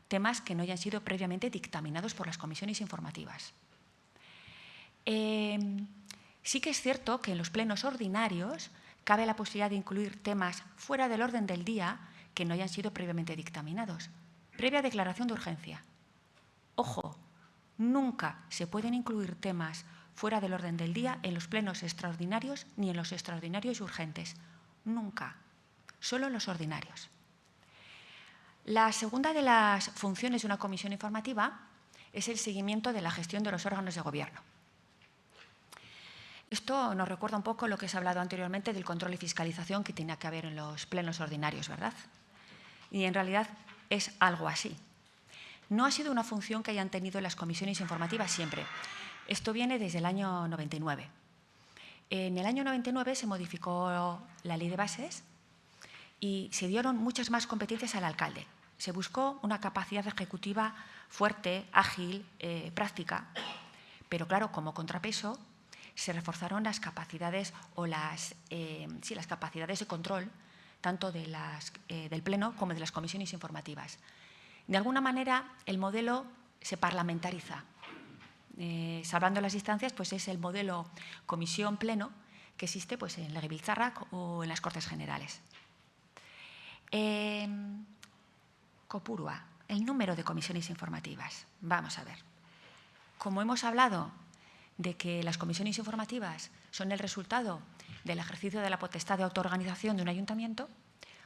temas que no hayan sido previamente dictaminados por las comisiones informativas. Sí que es cierto que en los plenos ordinarios cabe la posibilidad de incluir temas fuera del orden del día que no hayan sido previamente dictaminados, previa declaración de urgencia. Ojo, nunca se pueden incluir temas fuera del orden del día en los plenos extraordinarios ni en los extraordinarios y urgentes. Nunca. Solo en los ordinarios. La segunda de las funciones de una comisión informativa es el seguimiento de la gestión de los órganos de gobierno. Esto nos recuerda un poco lo que se ha hablado anteriormente del control y fiscalización que tiene que haber en los plenos ordinarios, ¿verdad? Y en realidad es algo así. No ha sido una función que hayan tenido las comisiones informativas siempre. Esto viene desde el año 99. En el año 99 se modificó la Ley de Bases y se dieron muchas más competencias al alcalde. Se buscó una capacidad ejecutiva fuerte, ágil, práctica, pero claro, como contrapeso se reforzaron las capacidades o las capacidades de control tanto de del Pleno como de las comisiones informativas. De alguna manera, el modelo se parlamentariza. Salvando las distancias, pues es el modelo comisión-pleno que existe pues, en Legebiltzarrak o en las Cortes Generales. Kopurua, el número de comisiones informativas. Vamos a ver. Como hemos hablado de que las comisiones informativas son el resultado del ejercicio de la potestad de autoorganización de un ayuntamiento,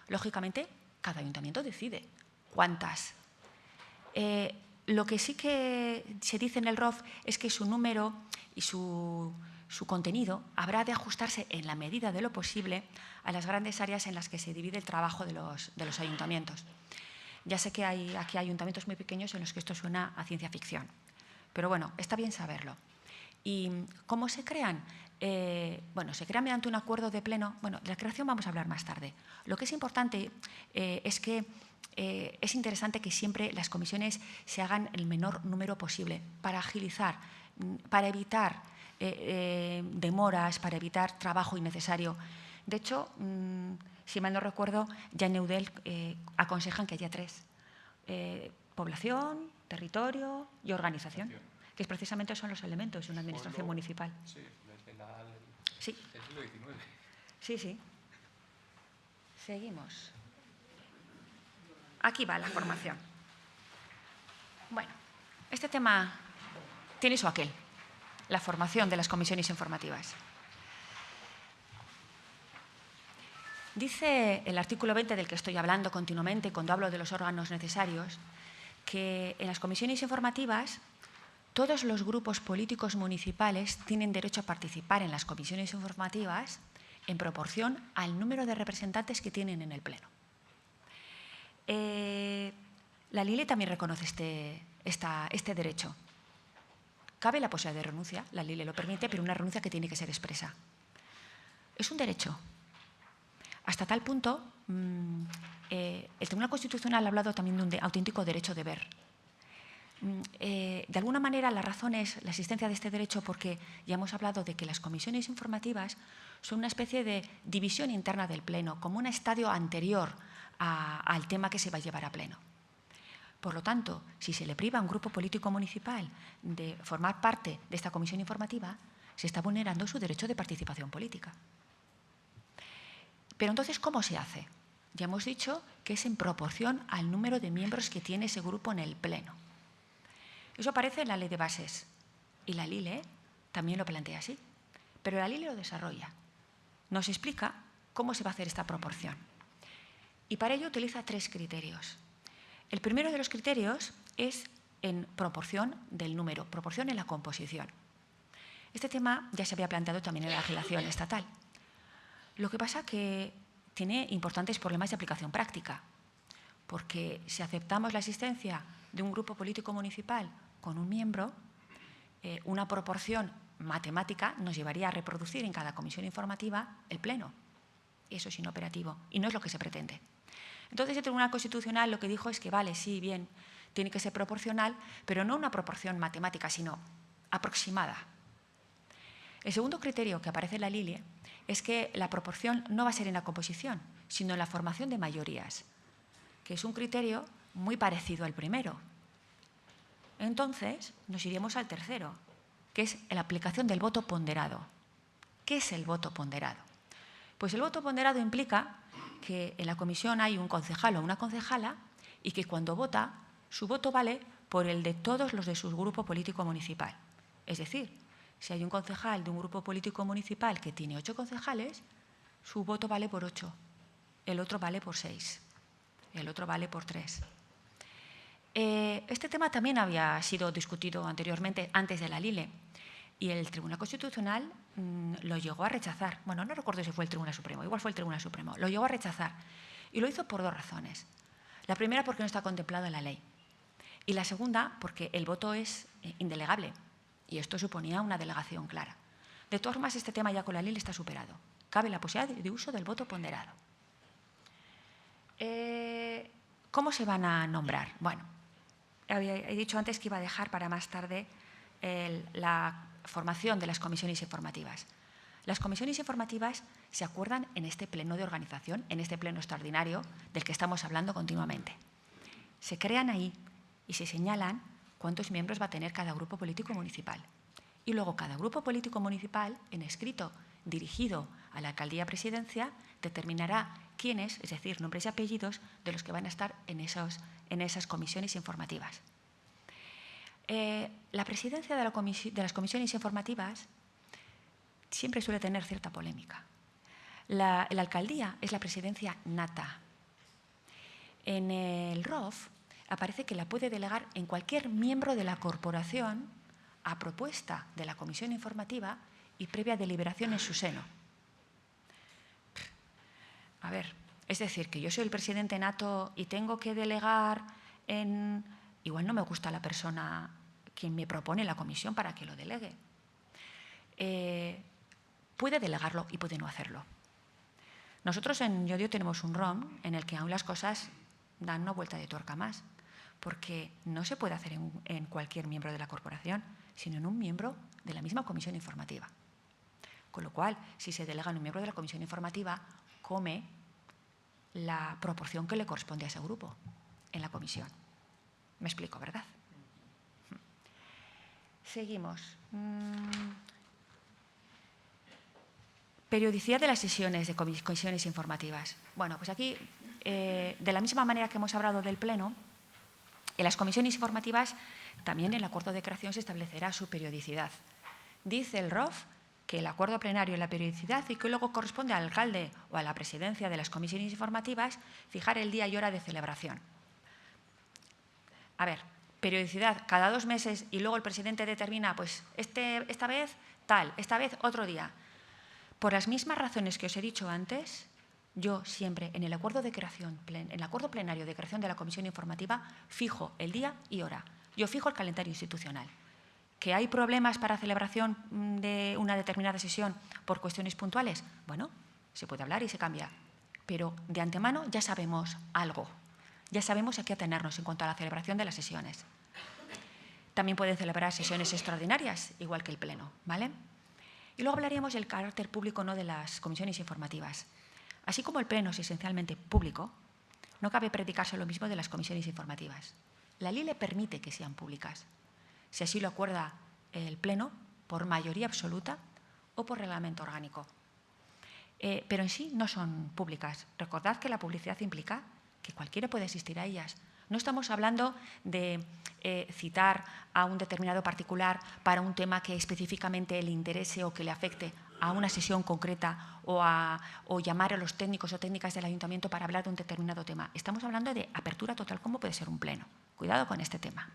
lógicamente, cada ayuntamiento decide cuántas. Lo que sí que se dice en el ROF es que su número y su contenido habrá de ajustarse en la medida de lo posible a las grandes áreas en las que se divide el trabajo de los ayuntamientos. Ya sé que hay aquí ayuntamientos muy pequeños en los que esto suena a ciencia ficción, pero bueno, está bien saberlo. ¿Y cómo se crean? Bueno, se crean mediante un acuerdo de pleno. Bueno, de la creación vamos a hablar más tarde. Lo que es importante es que es interesante que siempre las comisiones se hagan el menor número posible para agilizar, para evitar demoras, para evitar trabajo innecesario. De hecho, si mal no recuerdo, ya en Eudel aconsejan que haya 3. Población, territorio y organización, que precisamente son los elementos de una administración municipal. Sí, desde Sí. el siglo XIX. Sí, sí. Seguimos. Aquí va la formación. Bueno, este tema tiene su aquel, la formación de las comisiones informativas. Dice el artículo 20 del que estoy hablando continuamente cuando hablo de los órganos necesarios, que en las comisiones informativas todos los grupos políticos municipales tienen derecho a participar en las comisiones informativas en proporción al número de representantes que tienen en el Pleno. La LILE también reconoce este derecho. Cabe la posibilidad de renuncia, la LILE lo permite, pero una renuncia que tiene que ser expresa. Es un derecho. Hasta tal punto, el Tribunal Constitucional ha hablado también de un auténtico derecho de ver. De alguna manera, la razón es la existencia de este derecho porque ya hemos hablado de que las comisiones informativas son una especie de división interna del Pleno, como un estadio anterior al tema que se va a llevar a Pleno. Por lo tanto, si se le priva a un grupo político municipal de formar parte de esta comisión informativa, se está vulnerando su derecho de participación política. Pero entonces, ¿cómo se hace? Ya hemos dicho que es en proporción al número de miembros que tiene ese grupo en el Pleno. Eso aparece en la Ley de Bases y la LILE también lo plantea así, pero la LILE lo desarrolla. Nos explica cómo se va a hacer esta proporción. Y para ello utiliza 3 criterios. El primero de los criterios es en proporción del número, proporción en la composición. Este tema ya se había planteado también en la legislación estatal. Lo que pasa que tiene importantes problemas de aplicación práctica, porque si aceptamos la existencia de un grupo político municipal con un miembro, una proporción matemática nos llevaría a reproducir en cada comisión informativa el pleno. Eso es inoperativo y no es lo que se pretende. Entonces, el Tribunal Constitucional lo que dijo es que, vale, sí, bien, tiene que ser proporcional, pero no una proporción matemática, sino aproximada. El segundo criterio que aparece en la LILE es que la proporción no va a ser en la composición, sino en la formación de mayorías, que es un criterio muy parecido al primero. Entonces, nos iremos al tercero, que es la aplicación del voto ponderado. ¿Qué es el voto ponderado? Pues el voto ponderado implica que en la comisión hay un concejal o una concejala y que cuando vota, su voto vale por el de todos los de su grupo político municipal. Es decir, si hay un concejal de un grupo político municipal que tiene 8 concejales, su voto vale por 8, el otro vale por 6, el otro vale por 3. Este tema también había sido discutido anteriormente, antes de la LILE, y el Tribunal Constitucional lo llegó a rechazar. Bueno, no recuerdo si fue el Tribunal Supremo, igual fue el Tribunal Supremo. Lo llegó a rechazar y lo hizo por 2 razones. La primera, porque no está contemplado en la ley. Y la segunda, porque el voto es indelegable y esto suponía una delegación clara. De todas formas, este tema ya con la ley está superado. Cabe la posibilidad de uso del voto ponderado. ¿Cómo se van a nombrar? Bueno, he dicho antes que iba a dejar para más tarde la formación de las comisiones informativas. Las comisiones informativas se acuerdan en este pleno de organización, en este pleno extraordinario del que estamos hablando continuamente. Se crean ahí y se señalan cuántos miembros va a tener cada grupo político municipal. Y luego cada grupo político municipal, en escrito dirigido a la alcaldía-presidencia, determinará quiénes, es decir, nombres y apellidos de los que van a estar en esas comisiones informativas. La presidencia de las comisiones informativas siempre suele tener cierta polémica. La alcaldía es la presidencia nata. En el ROF aparece que la puede delegar en cualquier miembro de la corporación a propuesta de la comisión informativa y previa deliberación en su seno. A ver, es decir, que yo soy el presidente nato y tengo que delegar en... Igual no me gusta la persona quien me propone la comisión para que lo delegue. Puede delegarlo y puede no hacerlo. Nosotros en Llodio tenemos un ROM en el que aún las cosas dan una vuelta de tuerca más, porque no se puede hacer en cualquier miembro de la corporación, sino en un miembro de la misma comisión informativa. Con lo cual, si se delega en un miembro de la comisión informativa, come la proporción que le corresponde a ese grupo en la comisión. Me explico, ¿verdad? Seguimos. Periodicidad de las sesiones de comisiones informativas. Bueno, pues aquí, de la misma manera que hemos hablado del Pleno, en las comisiones informativas también el acuerdo de creación se establecerá su periodicidad. Dice el ROF que el acuerdo plenario es la periodicidad y que luego corresponde al alcalde o a la presidencia de las comisiones informativas fijar el día y hora de celebración. A ver, periodicidad cada 2 meses y luego el presidente determina, pues esta vez tal, esta vez otro día. Por las mismas razones que os he dicho antes, yo siempre en el acuerdo de creación, en el acuerdo plenario de creación de la comisión informativa, fijo el día y hora. Yo fijo el calendario institucional. ¿Que hay problemas para celebración de una determinada sesión por cuestiones puntuales? Bueno, se puede hablar y se cambia. Pero de antemano ya sabemos algo. Ya sabemos a qué atenernos en cuanto a la celebración de las sesiones. También pueden celebrar sesiones extraordinarias, igual que el Pleno, ¿vale? Y luego hablaríamos del carácter público no de las comisiones informativas. Así como el Pleno es esencialmente público, no cabe predicarse lo mismo de las comisiones informativas. La LILE permite que sean públicas, si así lo acuerda el Pleno, por mayoría absoluta o por reglamento orgánico. Pero en sí no son públicas. Recordad que la publicidad implica que cualquiera puede asistir a ellas. No estamos hablando de citar a un determinado particular para un tema que específicamente le interese o que le afecte a una sesión concreta o llamar a los técnicos o técnicas del ayuntamiento para hablar de un determinado tema. Estamos hablando de apertura total, como puede ser un pleno. Cuidado con este tema.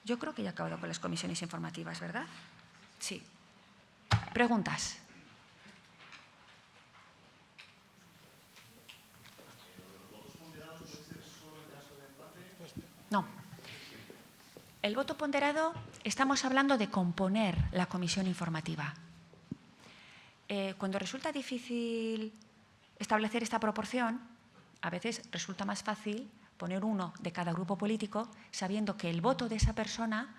Yo creo que ya he acabado con las comisiones informativas, ¿verdad? Sí. ¿Preguntas? No. El voto ponderado, estamos hablando de componer la comisión informativa. Cuando resulta difícil establecer esta proporción, a veces resulta más fácil poner uno de cada grupo político, sabiendo que el voto de esa persona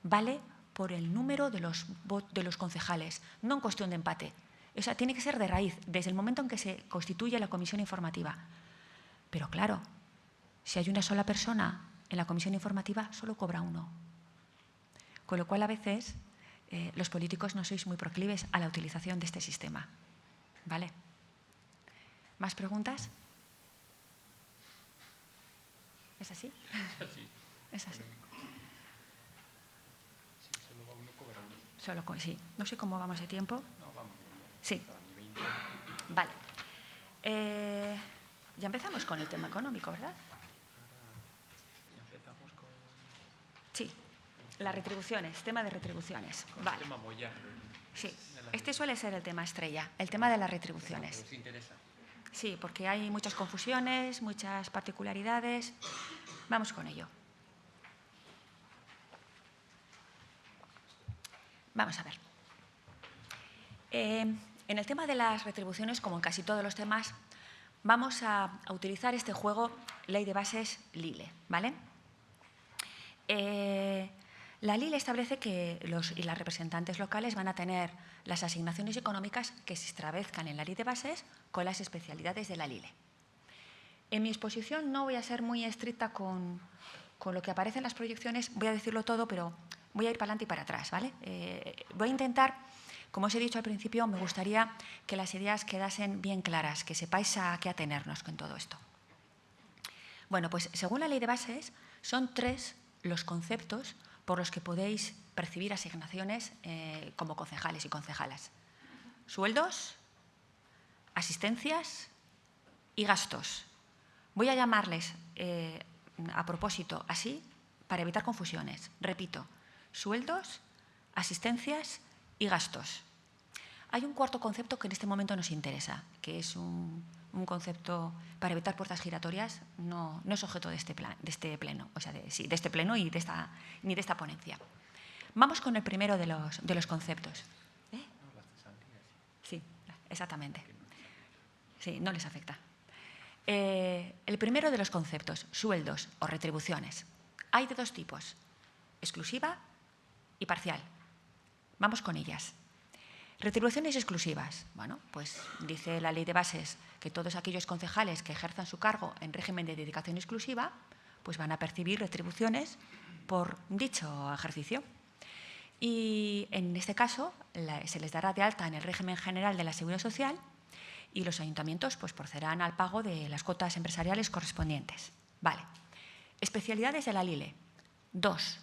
vale por el número de los concejales, no en cuestión de empate. O sea, tiene que ser de raíz, desde el momento en que se constituye la comisión informativa. Pero claro, si hay una sola persona en la comisión informativa, solo cobra uno. Con lo cual, a veces, los políticos no sois muy proclives a la utilización de este sistema. ¿Vale? ¿Más preguntas? ¿Es así? Es así. Sí. No sé cómo vamos de tiempo. Sí. Vale. Ya empezamos con el tema económico, ¿verdad? Sí. Las retribuciones, tema de retribuciones. Vale. Sí. Este suele ser el tema estrella, el tema de las retribuciones. ¿Os interesa? Sí, porque hay muchas confusiones, muchas particularidades. Vamos con ello. Vamos a ver. En el tema de las retribuciones, como en casi todos los temas, vamos a utilizar este juego Ley de Bases Lile, ¿vale? La Lile establece que los representantes locales van a tener las asignaciones económicas que se establezcan en la Ley de Bases con las especialidades de la Lile. En mi exposición no voy a ser muy estricta con lo que aparece en las proyecciones, voy a decirlo todo, pero voy a ir para adelante y para atrás, ¿vale? Voy a intentar, como os he dicho al principio, me gustaría que las ideas quedasen bien claras, que sepáis a qué atenernos con todo esto. Bueno, pues según la Ley de Bases, son 3 los conceptos por los que podéis percibir asignaciones como concejales y concejalas. Sueldos, asistencias y gastos. Voy a llamarles a propósito así para evitar confusiones. Repito, sueldos, asistencias y gastos. Hay un cuarto concepto que en este momento nos interesa, que es un concepto para evitar puertas giratorias, no es objeto de este pleno, o sea, de este pleno y ni de esta ponencia. Vamos con el primero de los conceptos. Sí, exactamente. Sí, no les afecta. El primero de los conceptos, sueldos o retribuciones. Hay de 2 tipos, exclusiva y parcial. Vamos con ellas. Retribuciones exclusivas. Bueno, pues dice la Ley de Bases que todos aquellos concejales que ejerzan su cargo en régimen de dedicación exclusiva pues van a percibir retribuciones por dicho ejercicio. Y en este caso se les dará de alta en el régimen general de la Seguridad Social y los ayuntamientos pues procederán al pago de las cuotas empresariales correspondientes. Vale. Especialidades de la Lile. 2.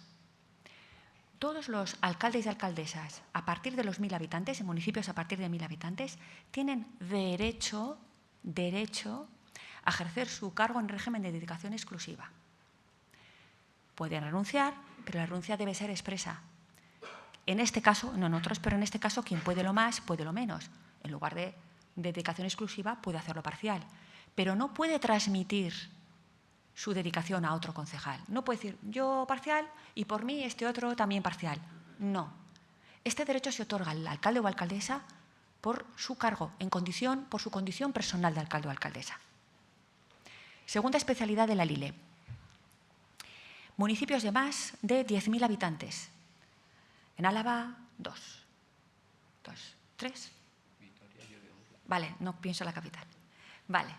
Todos los alcaldes y alcaldesas a partir de los 1.000 habitantes, en municipios a partir de 1.000 habitantes, tienen derecho a ejercer su cargo en régimen de dedicación exclusiva. Pueden renunciar, pero la renuncia debe ser expresa. En este caso, no en otros, pero en este caso, quien puede lo más, puede lo menos. En lugar de dedicación exclusiva, puede hacerlo parcial. Pero no puede transmitir su dedicación a otro concejal. No puede decir, yo parcial y por mí este otro también parcial. No. Este derecho se otorga al alcalde o alcaldesa por su cargo, por su condición personal de alcalde o alcaldesa. Segunda especialidad de la Lile. Municipios de más de 10.000 habitantes. En Álava, 2. 3. Vale, no pienso en la capital. Vale.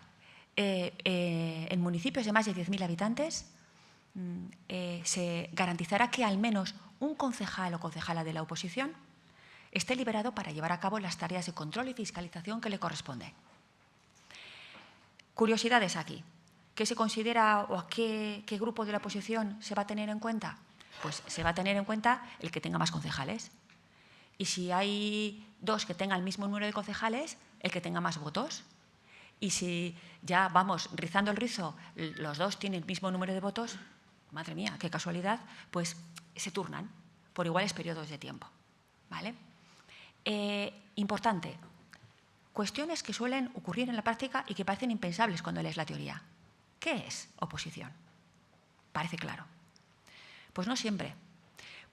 En municipios de más de 10.000 habitantes se garantizará que al menos un concejal o concejala de la oposición esté liberado para llevar a cabo las tareas de control y fiscalización que le corresponden. Curiosidades aquí. ¿Qué se considera o a qué grupo de la oposición se va a tener en cuenta? Pues se va a tener en cuenta el que tenga más concejales. Y si hay 2 que tengan el mismo número de concejales, el que tenga más votos. Y si ya vamos rizando el rizo, los 2 tienen el mismo número de votos, madre mía, qué casualidad, pues se turnan por iguales periodos de tiempo. ¿Vale? Importante, cuestiones que suelen ocurrir en la práctica y que parecen impensables cuando lees la teoría. ¿Qué es oposición? Parece claro. Pues no siempre.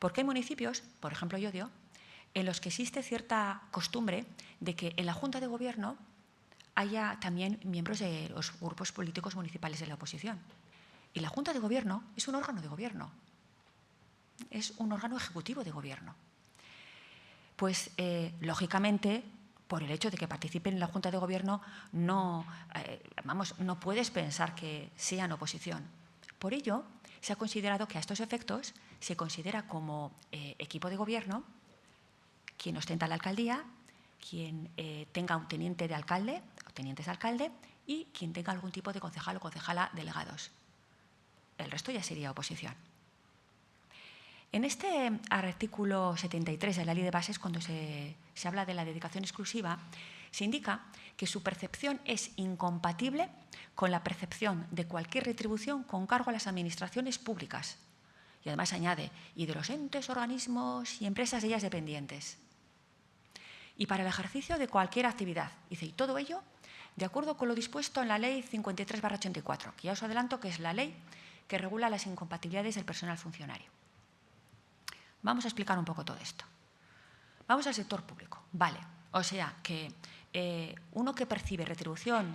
Porque hay municipios, por ejemplo Llodio, en los que existe cierta costumbre de que en la Junta de Gobierno haya también miembros de los grupos políticos municipales de la oposición. Y la Junta de Gobierno es un órgano de gobierno, es un órgano ejecutivo de gobierno. Pues, lógicamente, por el hecho de que participen en la Junta de Gobierno, no puedes pensar que sean oposición. Por ello, se ha considerado que a estos efectos se considera como equipo de gobierno quien ostenta la alcaldía, quien tenga un teniente de alcalde o tenientes de alcalde y quien tenga algún tipo de concejal o concejala delegados. El resto ya sería oposición. En este artículo 73 de la Ley de Bases, cuando se habla de la dedicación exclusiva, se indica que su percepción es incompatible con la percepción de cualquier retribución con cargo a las administraciones públicas. Y además añade, y de los entes, organismos y empresas de ellas dependientes. Y para el ejercicio de cualquier actividad. Dice, y todo ello de acuerdo con lo dispuesto en la Ley 53/84, que ya os adelanto que es la ley que regula las incompatibilidades del personal funcionario. Vamos a explicar un poco todo esto. Vamos al sector público. Vale, o sea que uno que percibe retribución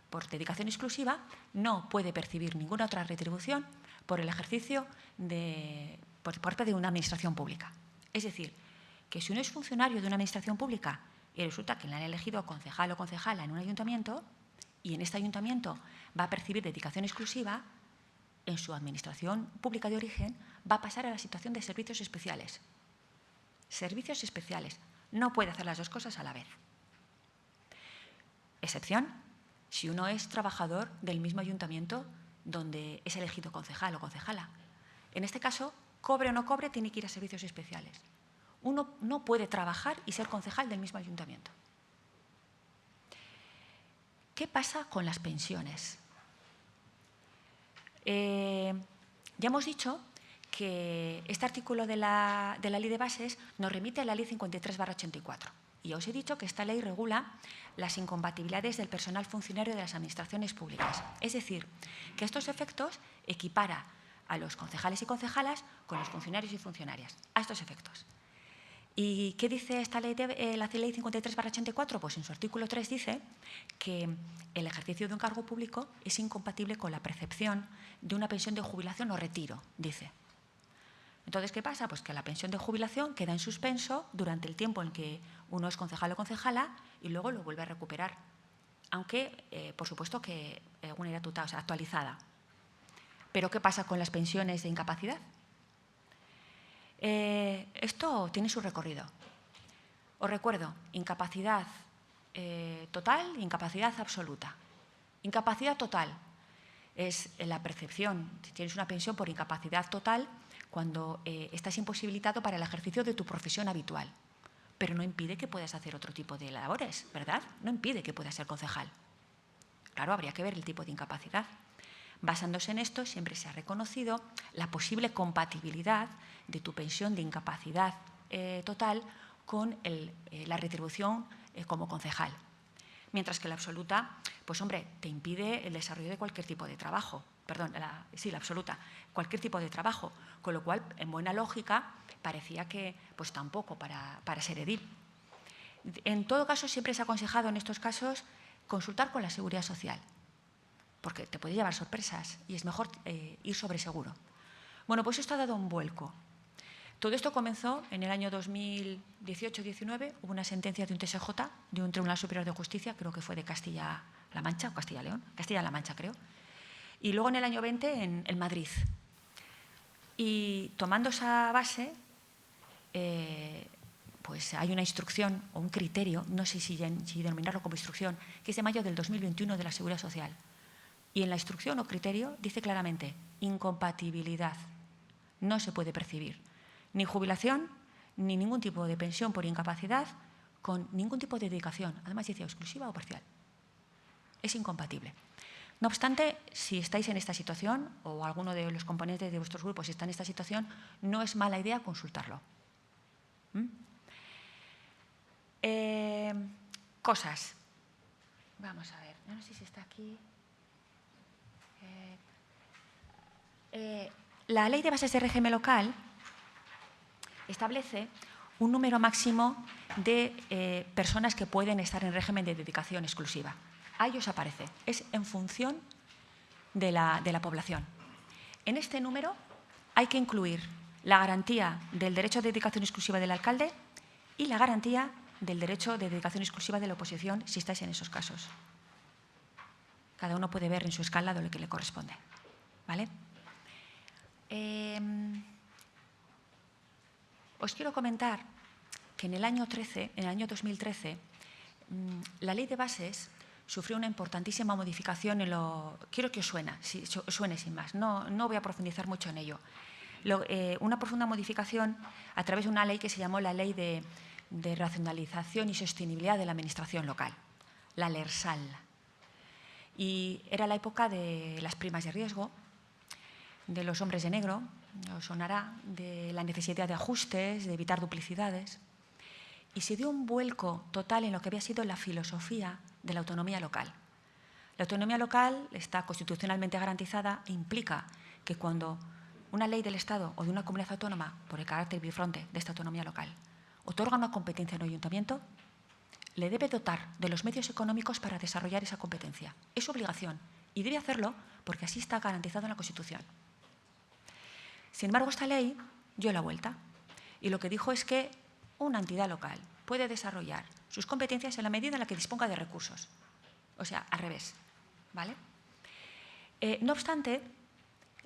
por dedicación exclusiva no puede percibir ninguna otra retribución por el ejercicio por parte de una administración pública. Es decir, que si uno es funcionario de una administración pública y resulta que le han elegido concejal o concejala en un ayuntamiento y en este ayuntamiento va a percibir dedicación exclusiva, en su administración pública de origen va a pasar a la situación de servicios especiales. Servicios especiales. No puede hacer las dos cosas a la vez. Excepción, si uno es trabajador del mismo ayuntamiento donde es elegido concejal o concejala. En este caso, cobre o no cobre, tiene que ir a servicios especiales. Uno no puede trabajar y ser concejal del mismo ayuntamiento. ¿Qué pasa con las pensiones? Ya hemos dicho que este artículo de la Ley de Bases nos remite a la Ley 53/84. Y ya os he dicho que esta ley regula las incompatibilidades del personal funcionario de las administraciones públicas. Es decir, que a estos efectos equipara a los concejales y concejalas con los funcionarios y funcionarias. A estos efectos. ¿Y qué dice esta ley, la Ley 53/84? Pues en su artículo 3 dice que el ejercicio de un cargo público es incompatible con la percepción de una pensión de jubilación o retiro, dice. Entonces, ¿qué pasa? Pues que la pensión de jubilación queda en suspenso durante el tiempo en que uno es concejal o concejala y luego lo vuelve a recuperar. Aunque, por supuesto, que una edad total, o sea, actualizada. ¿Pero qué pasa con las pensiones de incapacidad? Esto tiene su recorrido. Os recuerdo, incapacidad total e incapacidad absoluta. Incapacidad total es la percepción, si tienes una pensión por incapacidad total, cuando estás imposibilitado para el ejercicio de tu profesión habitual. Pero no impide que puedas hacer otro tipo de labores, ¿verdad? No impide que puedas ser concejal. Claro, habría que ver el tipo de incapacidad. Basándose en esto, siempre se ha reconocido la posible compatibilidad de tu pensión de incapacidad total con la retribución como concejal. Mientras que la absoluta, pues hombre, te impide el desarrollo de cualquier tipo de trabajo. Perdón, la absoluta, cualquier tipo de trabajo. Con lo cual, en buena lógica, parecía que pues tampoco para ser edil. En todo caso, siempre se ha aconsejado en estos casos consultar con la Seguridad Social, porque te puede llevar sorpresas y es mejor ir sobre seguro. Bueno, pues esto ha dado un vuelco. Todo esto comenzó en el año 2018-19, hubo una sentencia de un TSJ, de un Tribunal Superior de Justicia, creo que fue de Castilla-La Mancha o Castilla-León, Castilla-La Mancha creo, y luego en el año 20 en Madrid. Y tomando esa base, pues hay una instrucción o un criterio, no sé si denominarlo como instrucción, que es de mayo del 2021 de la Seguridad Social. Y en la instrucción o criterio dice claramente, incompatibilidad, no se puede percibir ni jubilación ni ningún tipo de pensión por incapacidad con ningún tipo de dedicación, además dice exclusiva o parcial. Es incompatible. No obstante, si estáis en esta situación o alguno de los componentes de vuestros grupos está en esta situación, no es mala idea consultarlo. Cosas. Vamos a ver, no sé si está aquí. La Ley de Bases de Régimen Local establece un número máximo de personas que pueden estar en régimen de dedicación exclusiva. Ahí os aparece. Es en función de la población. En este número hay que incluir la garantía del derecho de dedicación exclusiva del alcalde y la garantía del derecho de dedicación exclusiva de la oposición si estáis en esos casos. Cada uno puede ver en su escala de lo que le corresponde. ¿Vale? Os quiero comentar que en el año 2013, la Ley de Bases sufrió una importantísima modificación en lo… Quiero que os suene sin más, no voy a profundizar mucho en ello. Una profunda modificación a través de una ley que se llamó la Ley de Racionalización y Sostenibilidad de la Administración Local, la LERSAL. Y era la época de las primas de riesgo, de los hombres de negro, os sonará, de la necesidad de ajustes, de evitar duplicidades. Y se dio un vuelco total en lo que había sido la filosofía de la autonomía local. La autonomía local está constitucionalmente garantizada e implica que cuando una ley del Estado o de una comunidad autónoma, por el carácter bifronte de esta autonomía local, otorga una competencia a un ayuntamiento, le debe dotar de los medios económicos para desarrollar esa competencia. Es su obligación y debe hacerlo porque así está garantizado en la Constitución. Sin embargo, esta ley dio la vuelta y lo que dijo es que una entidad local puede desarrollar sus competencias en la medida en la que disponga de recursos. O sea, al revés. ¿Vale? No obstante,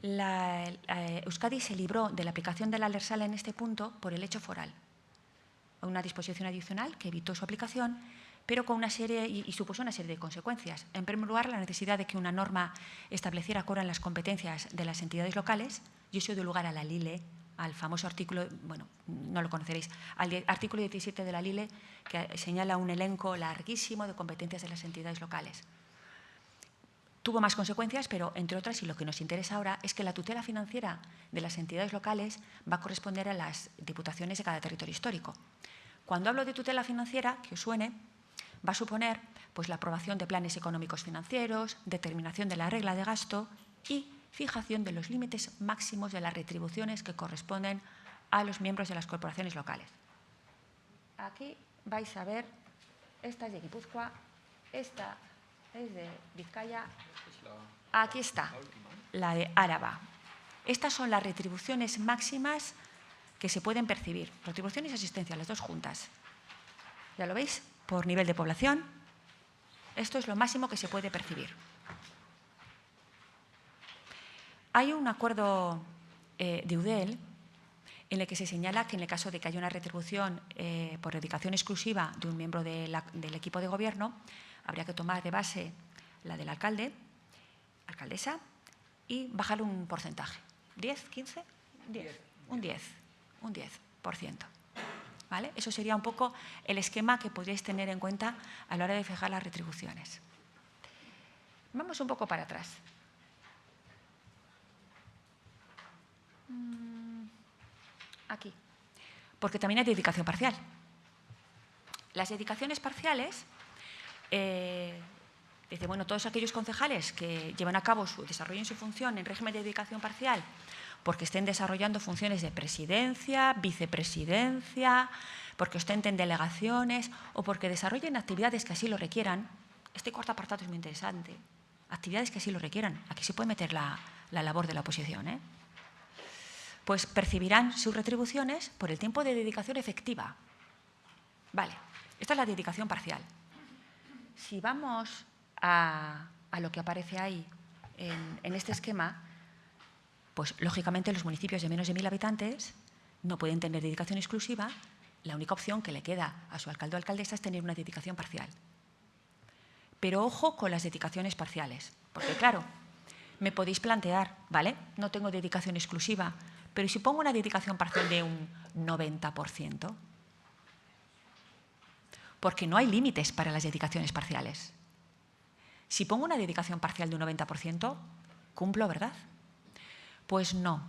Euskadi se libró de la aplicación de la LERSAL en este punto por el hecho foral. Una disposición adicional que evitó su aplicación, pero con una serie y supuso una serie de consecuencias. En primer lugar, la necesidad de que una norma estableciera cuáles eran las competencias de las entidades locales, y eso dio lugar a la LILE, al famoso artículo, bueno, no lo conoceréis, al artículo 17 de la LILE, que señala un elenco larguísimo de competencias de las entidades locales. Tuvo más consecuencias, pero entre otras, y lo que nos interesa ahora, es que la tutela financiera de las entidades locales va a corresponder a las diputaciones de cada territorio histórico. Cuando hablo de tutela financiera, que os suene, va a suponer pues, la aprobación de planes económicos financieros, determinación de la regla de gasto y fijación de los límites máximos de las retribuciones que corresponden a los miembros de las corporaciones locales. Aquí vais a ver, esta es de Guipúzcoa, esta es de Vizcaya, aquí está, la de Áraba. Estas son las retribuciones máximas que se pueden percibir, retribución y asistencia, las dos juntas. ¿Ya lo veis? Por nivel de población, esto es lo máximo que se puede percibir. Hay un acuerdo de Eudel en el que se señala que en el caso de que haya una retribución por dedicación exclusiva de un miembro del equipo de gobierno, habría que tomar de base la del alcalde, alcaldesa, y bajar un porcentaje. ¿10, 15? 10. Un 10%. ¿Vale? Eso sería un poco el esquema que podríais tener en cuenta a la hora de fijar las retribuciones. Vamos un poco para atrás. Aquí. Porque también hay dedicación parcial. Las dedicaciones parciales, dice, bueno, todos aquellos concejales que llevan a cabo desarrollen su función en régimen de dedicación parcial porque estén desarrollando funciones de presidencia, vicepresidencia, porque ostenten delegaciones o porque desarrollen actividades que así lo requieran. Este cuarto apartado es muy interesante. Actividades que así lo requieran. Aquí se puede meter la labor de la oposición, ¿eh? Pues percibirán sus retribuciones por el tiempo de dedicación efectiva. Vale, esta es la dedicación parcial. Si vamos a lo que aparece ahí en este esquema, pues lógicamente los municipios de menos de 1.000 habitantes no pueden tener dedicación exclusiva. La única opción que le queda a su alcalde o alcaldesa es tener una dedicación parcial. Pero ojo con las dedicaciones parciales, porque claro, me podéis plantear, ¿vale? No tengo dedicación exclusiva, pero si pongo una dedicación parcial de un 90%, porque no hay límites para las dedicaciones parciales. Si pongo una dedicación parcial de un 90%, cumplo, ¿verdad? Pues no.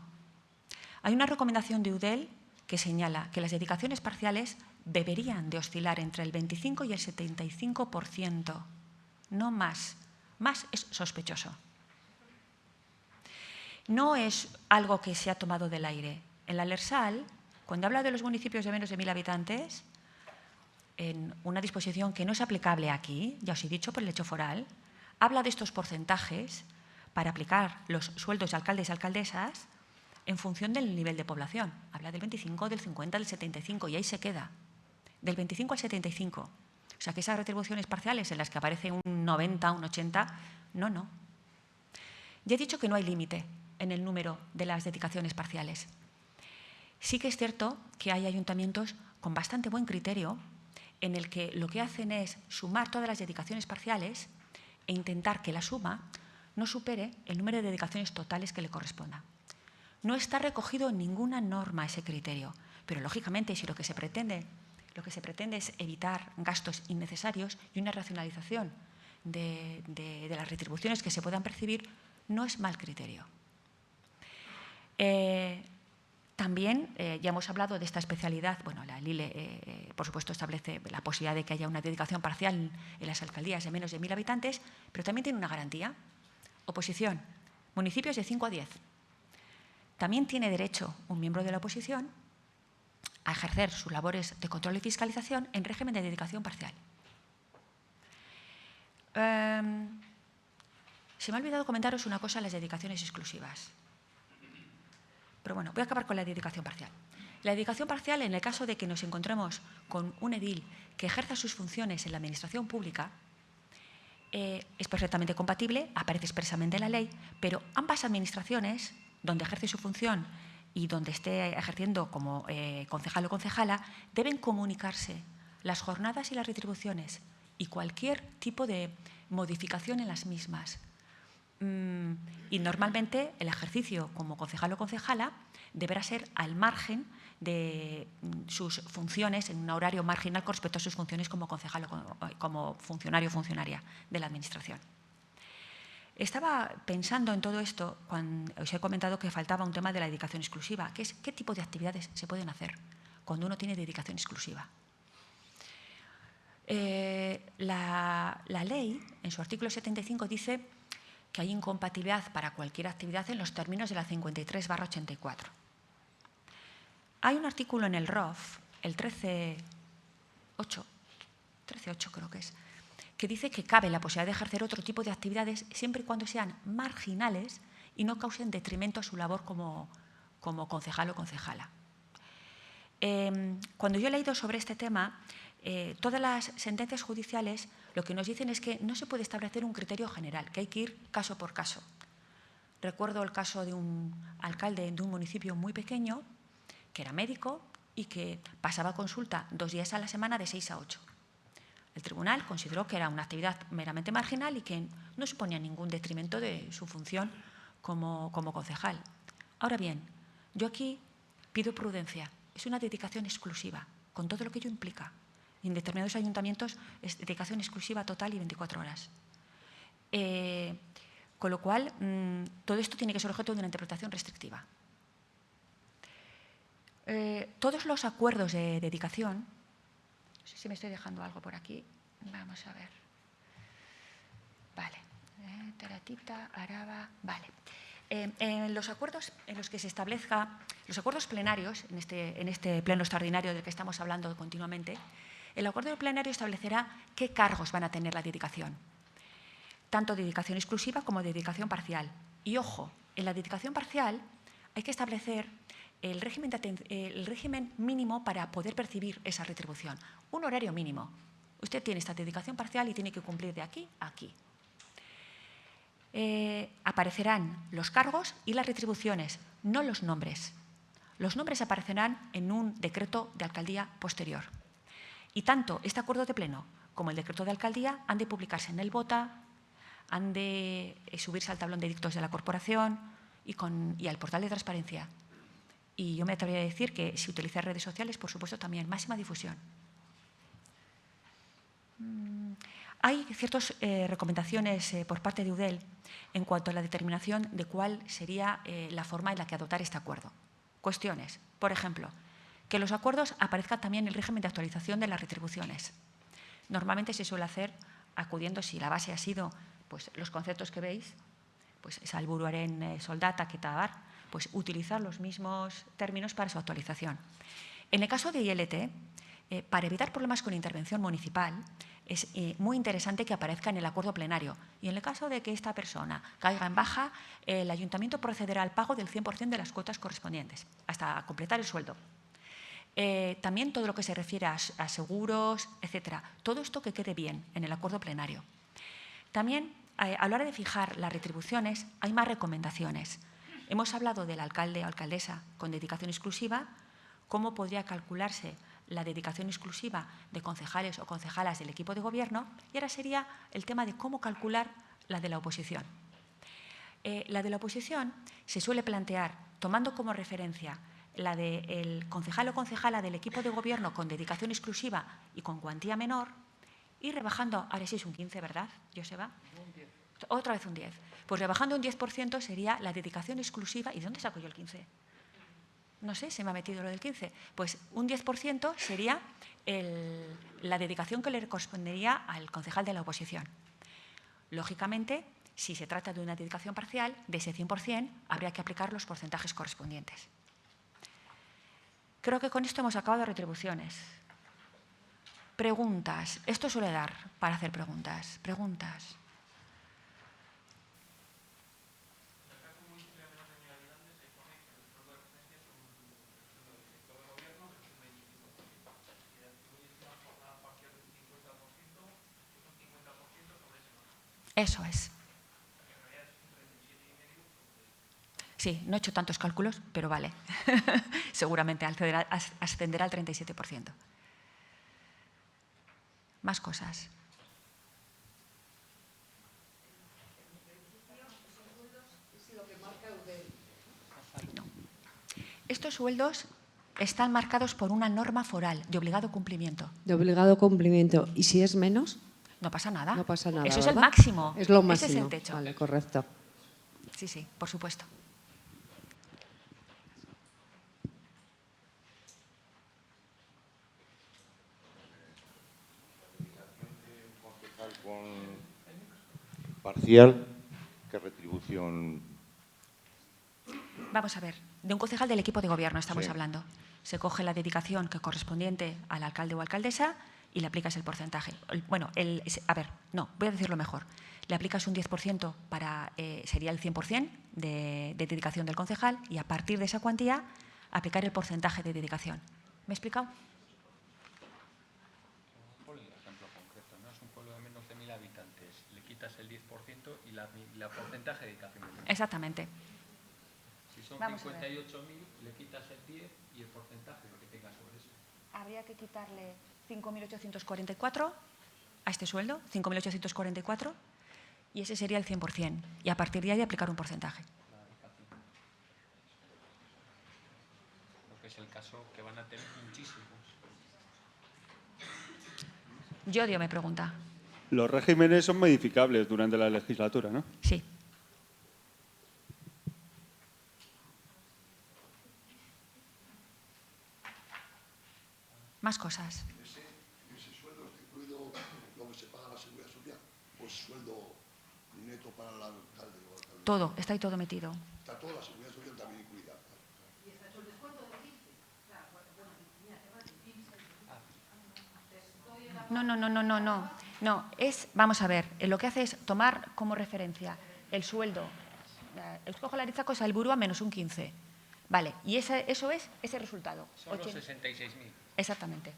Hay una recomendación de Eudel que señala que las dedicaciones parciales deberían de oscilar entre el 25 y el 75%, no más. Más es sospechoso. no es algo que se ha tomado del aire. En la LERSAL, cuando habla de los municipios de menos de 1.000 habitantes, en una disposición que no es aplicable aquí, ya os he dicho por el hecho foral, habla de estos porcentajes para aplicar los sueldos de alcaldes y alcaldesas en función del nivel de población. Habla del 25, del 50, del 75 y ahí se queda. Del 25 al 75. O sea que esas retribuciones parciales en las que aparece un 90, un 80, no. Ya he dicho que no hay límite en el número de las dedicaciones parciales. Sí que es cierto que hay ayuntamientos con bastante buen criterio en el que lo que hacen es sumar todas las dedicaciones parciales e intentar que la suma no supere el número de dedicaciones totales que le corresponda. No está recogido en ninguna norma ese criterio, pero lógicamente si lo que se pretende es evitar gastos innecesarios y una racionalización de las retribuciones que se puedan percibir, no es mal criterio. También ya hemos hablado de esta especialidad. Bueno, la LILE, por supuesto, establece la posibilidad de que haya una dedicación parcial en las alcaldías de menos de 1.000 habitantes, pero también tiene una garantía. Oposición, municipios de 5 a 10. También tiene derecho un miembro de la oposición a ejercer sus labores de control y fiscalización en régimen de dedicación parcial. Se me ha olvidado comentaros una cosa, las dedicaciones exclusivas. Pero bueno, voy a acabar con la dedicación parcial. La dedicación parcial, en el caso de que nos encontremos con un edil que ejerza sus funciones en la administración pública, es perfectamente compatible, aparece expresamente en la ley, pero ambas administraciones, donde ejerce su función y donde esté ejerciendo como concejal o concejala, deben comunicarse las jornadas y las retribuciones y cualquier tipo de modificación en las mismas. Y normalmente el ejercicio como concejal o concejala deberá ser al margen de sus funciones, en un horario marginal con respecto a sus funciones como concejal o como funcionario o funcionaria de la Administración. Estaba pensando en todo esto cuando os he comentado que faltaba un tema de la dedicación exclusiva, que es qué tipo de actividades se pueden hacer cuando uno tiene dedicación exclusiva. La ley, en su artículo 75, dice que hay incompatibilidad para cualquier actividad en los términos de la 53/84. Hay un artículo en el ROF, el 13.8 creo que es, que dice que cabe la posibilidad de ejercer otro tipo de actividades siempre y cuando sean marginales y no causen detrimento a su labor como concejal o concejala. Cuando yo he leído sobre este tema, todas las sentencias judiciales lo que nos dicen es que no se puede establecer un criterio general, que hay que ir caso por caso. Recuerdo el caso de un alcalde de un municipio muy pequeño que era médico y que pasaba consulta 2 días a la semana de 6 a 8. El tribunal consideró que era una actividad meramente marginal y que no suponía ningún detrimento de su función como concejal. Ahora bien, yo aquí pido prudencia. Es una dedicación exclusiva, con todo lo que ello implica. Y en determinados ayuntamientos es dedicación exclusiva total y 24 horas. Con lo cual, todo esto tiene que ser objeto de una interpretación restrictiva. Todos los acuerdos de dedicación, no sé si me estoy dejando algo por aquí, vamos a ver. Vale, Teratita, Araba, vale. Los acuerdos en los que se establezca, los acuerdos plenarios, en este pleno extraordinario del que estamos hablando continuamente, el acuerdo plenario establecerá qué cargos van a tener la dedicación, tanto dedicación exclusiva como dedicación parcial. Y ojo, en la dedicación parcial hay que establecer el régimen mínimo para poder percibir esa retribución, un horario mínimo. Usted tiene esta dedicación parcial y tiene que cumplir de aquí a aquí. Aparecerán los cargos y las retribuciones, no los nombres. Los nombres aparecerán en un decreto de alcaldía posterior. Y tanto este acuerdo de pleno como el decreto de alcaldía han de publicarse en el BOTA, han de subirse al tablón de edictos de la corporación y al portal de transparencia. Y yo me atrevería a decir que si utilizar redes sociales, por supuesto, también máxima difusión. Hay ciertas recomendaciones por parte de Eudel en cuanto a la determinación de cuál sería la forma en la que adoptar este acuerdo. Cuestiones, por ejemplo, que los acuerdos aparezcan también en el régimen de actualización de las retribuciones. Normalmente se suele hacer acudiendo, si la base ha sido pues, los conceptos que veis, pues salburuaren soldatak eta abar, pues utilizar los mismos términos para su actualización. En el caso de ILT, para evitar problemas con intervención municipal, es muy interesante que aparezca en el acuerdo plenario. Y en el caso de que esta persona caiga en baja, el ayuntamiento procederá al pago del 100% de las cuotas correspondientes, hasta completar el sueldo. También todo lo que se refiere a seguros, etcétera. Todo esto que quede bien en el acuerdo plenario. También, a la hora de fijar las retribuciones, hay más recomendaciones. Hemos hablado del alcalde o alcaldesa con dedicación exclusiva, cómo podría calcularse la dedicación exclusiva de concejales o concejalas del equipo de gobierno, y ahora sería el tema de cómo calcular la de la oposición. La de la oposición se suele plantear tomando como referencia la del concejal o concejala del equipo de gobierno con dedicación exclusiva y con cuantía menor, y rebajando, ahora sí es un 15, ¿verdad, Joseba? Un 10. Otra vez un 10. Pues rebajando un 10% sería la dedicación exclusiva. ¿Y de dónde saco yo el 15? No sé, se me ha metido lo del 15. Pues un 10% sería la dedicación que le correspondería al concejal de la oposición. Lógicamente, si se trata de una dedicación parcial, de ese 100% habría que aplicar los porcentajes correspondientes. Creo que con esto hemos acabado retribuciones. Preguntas. Esto suele dar para hacer preguntas. Preguntas. Eso es. Sí, no he hecho tantos cálculos, pero vale. Seguramente ascenderá al 37%. Más cosas. No. Estos sueldos están marcados por una norma foral de obligado cumplimiento. De obligado cumplimiento. ¿Y si es menos? No pasa nada. No pasa nada. Eso es ¿verdad? el máximo. Es lo máximo. Ese es el techo. Vale, correcto. Sí, sí, por supuesto. Con parcial, ¿qué retribución? Vamos a ver, de un concejal del equipo de gobierno estamos Sí. hablando. Se coge la dedicación que correspondiente al alcalde o alcaldesa y le aplicas el porcentaje. Bueno, a ver, no, voy a decirlo mejor. Le aplicas un 10% sería el 100% de dedicación del concejal, y a partir de esa cuantía aplicar el porcentaje de dedicación. ¿Me he explicado? Por el ejemplo concreto, ¿no? Es un pueblo de menos de 1.000 habitantes, le quitas el 10% y la porcentaje de dedicación. Exactamente. Si son Vamos a ver. 58.000, le quitas el 10 y el porcentaje lo que tengas sobre eso. Habría que quitarle 5.844 a este sueldo, 5.844, y ese sería el 100%. Y a partir de ahí aplicar un porcentaje. Lo que es el caso que van a tener muchísimos. Yodio me pregunta. Los regímenes son modificables durante la legislatura, ¿no? Sí. Más cosas. Ese sueldo está incluido lo que se paga la seguridad social, pues sueldo neto para el alcalde o alcaldesa. Todo, está ahí todo metido. Está toda la seguridad social también incluida. No. No, vamos a ver, lo que hace es tomar como referencia el sueldo. Eusko Jaurlaritzako sailburua menos un 15. Vale, y eso es ese resultado. Son los 66.000. Exactamente.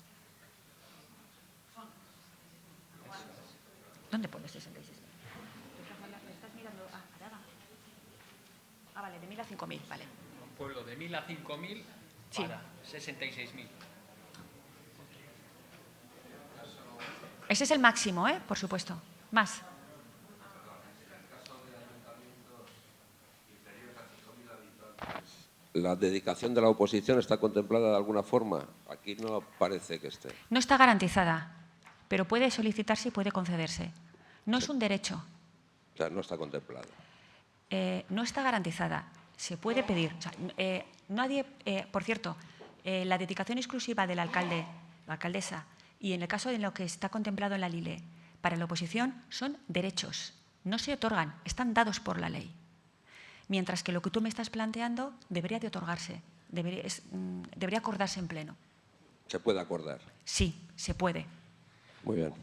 ¿Dónde pones 66.000? ¿Me estás mirando? Araba. Vale, de 1.000 a 5.000, vale. Un pueblo de 1.000 a 5.000 Sí. para 66.000. Ese es el máximo, por supuesto. Más. ¿La dedicación de la oposición está contemplada de alguna forma? Aquí no parece que esté. No está garantizada, pero puede solicitarse y puede concederse. No es un derecho. O sea, no está contemplada. No está garantizada. Se puede pedir. O sea, nadie, por cierto, la dedicación exclusiva del alcalde, la alcaldesa, y en el caso de lo que está contemplado en la LILE, para la oposición son derechos. No se otorgan, están dados por la ley. Mientras que lo que tú me estás planteando debería de otorgarse, debería acordarse en pleno. ¿Se puede acordar? Sí, se puede. Muy bien.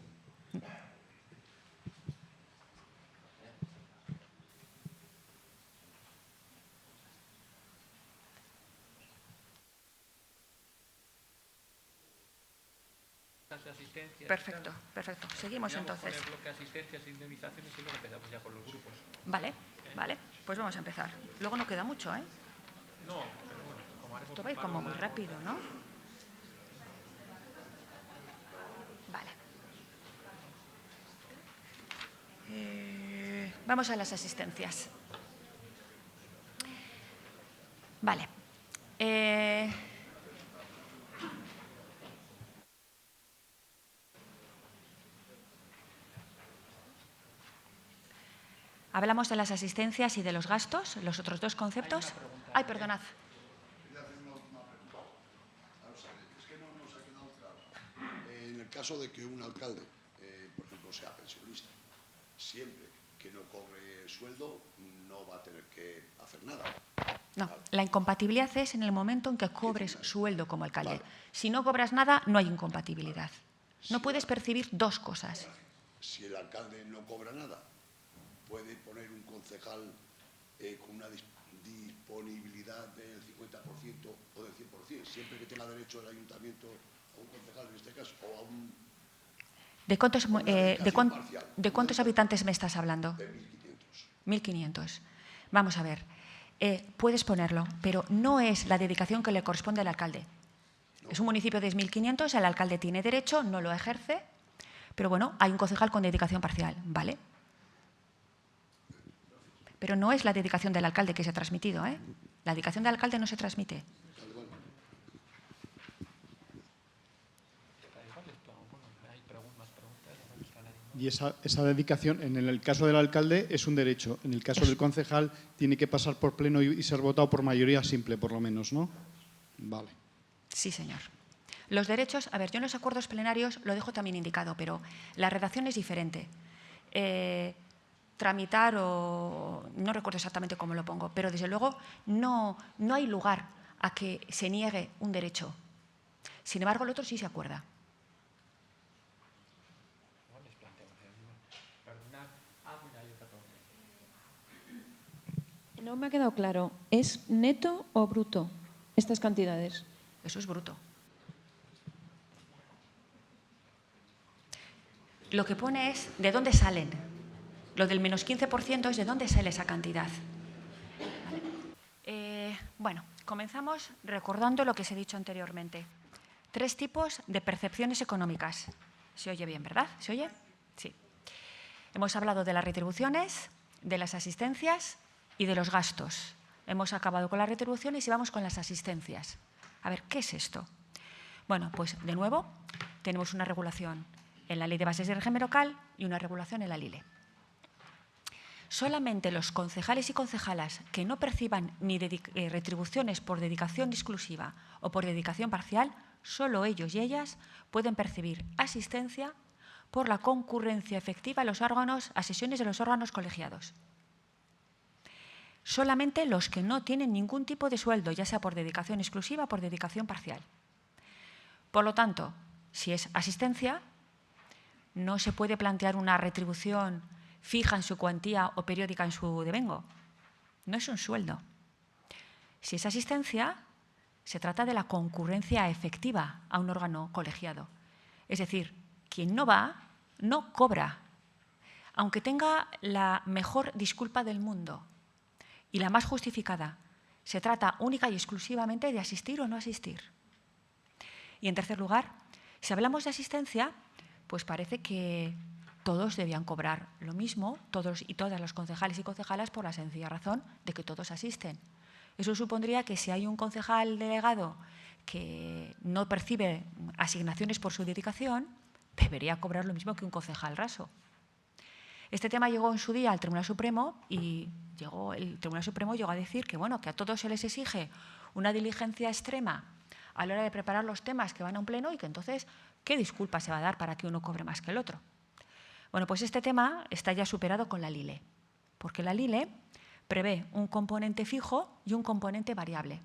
Perfecto, perfecto. Seguimos entonces. Bloque de asistencias e indemnizaciones y luego empezamos ya con los grupos. Vale, vale. Pues vamos a empezar. Luego no queda mucho, ¿eh? No, pero bueno, como haremos Esto va a ir como muy rápido, ¿no? Vale. Vamos a las asistencias. Vale. Hablamos de las asistencias y de los gastos, los otros dos conceptos. Ay, perdonad. Quería hacer una última pregunta. Vamos a ver, es que no nos ha quedado claro. En el caso de que un alcalde, por ejemplo, sea pensionista, siempre que no cobre sueldo, no va a tener que hacer nada. No, la incompatibilidad es en el momento en que cobres sueldo como alcalde. Si no cobras nada, no hay incompatibilidad. No puedes percibir dos cosas. Si el alcalde no cobra nada, puede poner un concejal con una disponibilidad del 50% o del 100%, siempre que tenga derecho el ayuntamiento a un concejal en este caso, o a un... ¿De cuántos habitantes me estás hablando? De 1.500. Vamos a ver. Puedes ponerlo, pero no es la dedicación que le corresponde al alcalde. Es un municipio de 1.500, el alcalde tiene derecho, no lo ejerce, pero bueno, hay un concejal con dedicación parcial, ¿vale? Pero no es la dedicación del alcalde que se ha transmitido, ¿eh? La dedicación del alcalde no se transmite. Y esa dedicación, en el caso del alcalde, es un derecho. En el caso del concejal, tiene que pasar por pleno y ser votado por mayoría simple, por lo menos, ¿no? Vale. Sí, señor. Los derechos, a ver, yo en los acuerdos plenarios lo dejo también indicado, pero la redacción es diferente. Tramitar o... no recuerdo exactamente cómo lo pongo, pero desde luego no hay lugar a que se niegue un derecho. Sin embargo, el otro sí se acuerda. No me ha quedado claro. ¿Es neto o bruto estas cantidades? Eso es bruto. Lo que pone es de dónde salen. Lo del menos 15% es de dónde sale esa cantidad. Vale. Bueno, comenzamos recordando lo que os he dicho anteriormente. 3 tipos de percepciones económicas. Se oye bien, ¿verdad? ¿Se oye? Sí. Hemos hablado de las retribuciones, de las asistencias y de los gastos. Hemos acabado con las retribuciones y vamos con las asistencias. A ver, ¿qué es esto? Bueno, pues de nuevo tenemos una regulación en la Ley de Bases del Régimen Local y una regulación en la LILE. Solamente los concejales y concejalas que no perciban ni retribuciones por dedicación exclusiva o por dedicación parcial, solo ellos y ellas pueden percibir asistencia por la concurrencia efectiva a sesiones de los órganos colegiados. Solamente los que no tienen ningún tipo de sueldo, ya sea por dedicación exclusiva o por dedicación parcial. Por lo tanto, si es asistencia, no se puede plantear una retribución fija en su cuantía o periódica en su devengo. No es un sueldo. Si es asistencia, se trata de la concurrencia efectiva a un órgano colegiado. Es decir, quien no va, no cobra, aunque tenga la mejor disculpa del mundo y la más justificada. Se trata única y exclusivamente de asistir o no asistir. Y en tercer lugar, si hablamos de asistencia, pues parece que todos debían cobrar lo mismo, todos y todas los concejales y concejalas, por la sencilla razón de que todos asisten. Eso supondría que si hay un concejal delegado que no percibe asignaciones por su dedicación, debería cobrar lo mismo que un concejal raso. Este tema llegó en su día al Tribunal Supremo y el Tribunal Supremo llegó a decir que, bueno, que a todos se les exige una diligencia extrema a la hora de preparar los temas que van a un pleno y que entonces, ¿qué disculpa se va a dar para que uno cobre más que el otro? Bueno, pues este tema está ya superado con la LILE, porque la LILE prevé un componente fijo y un componente variable.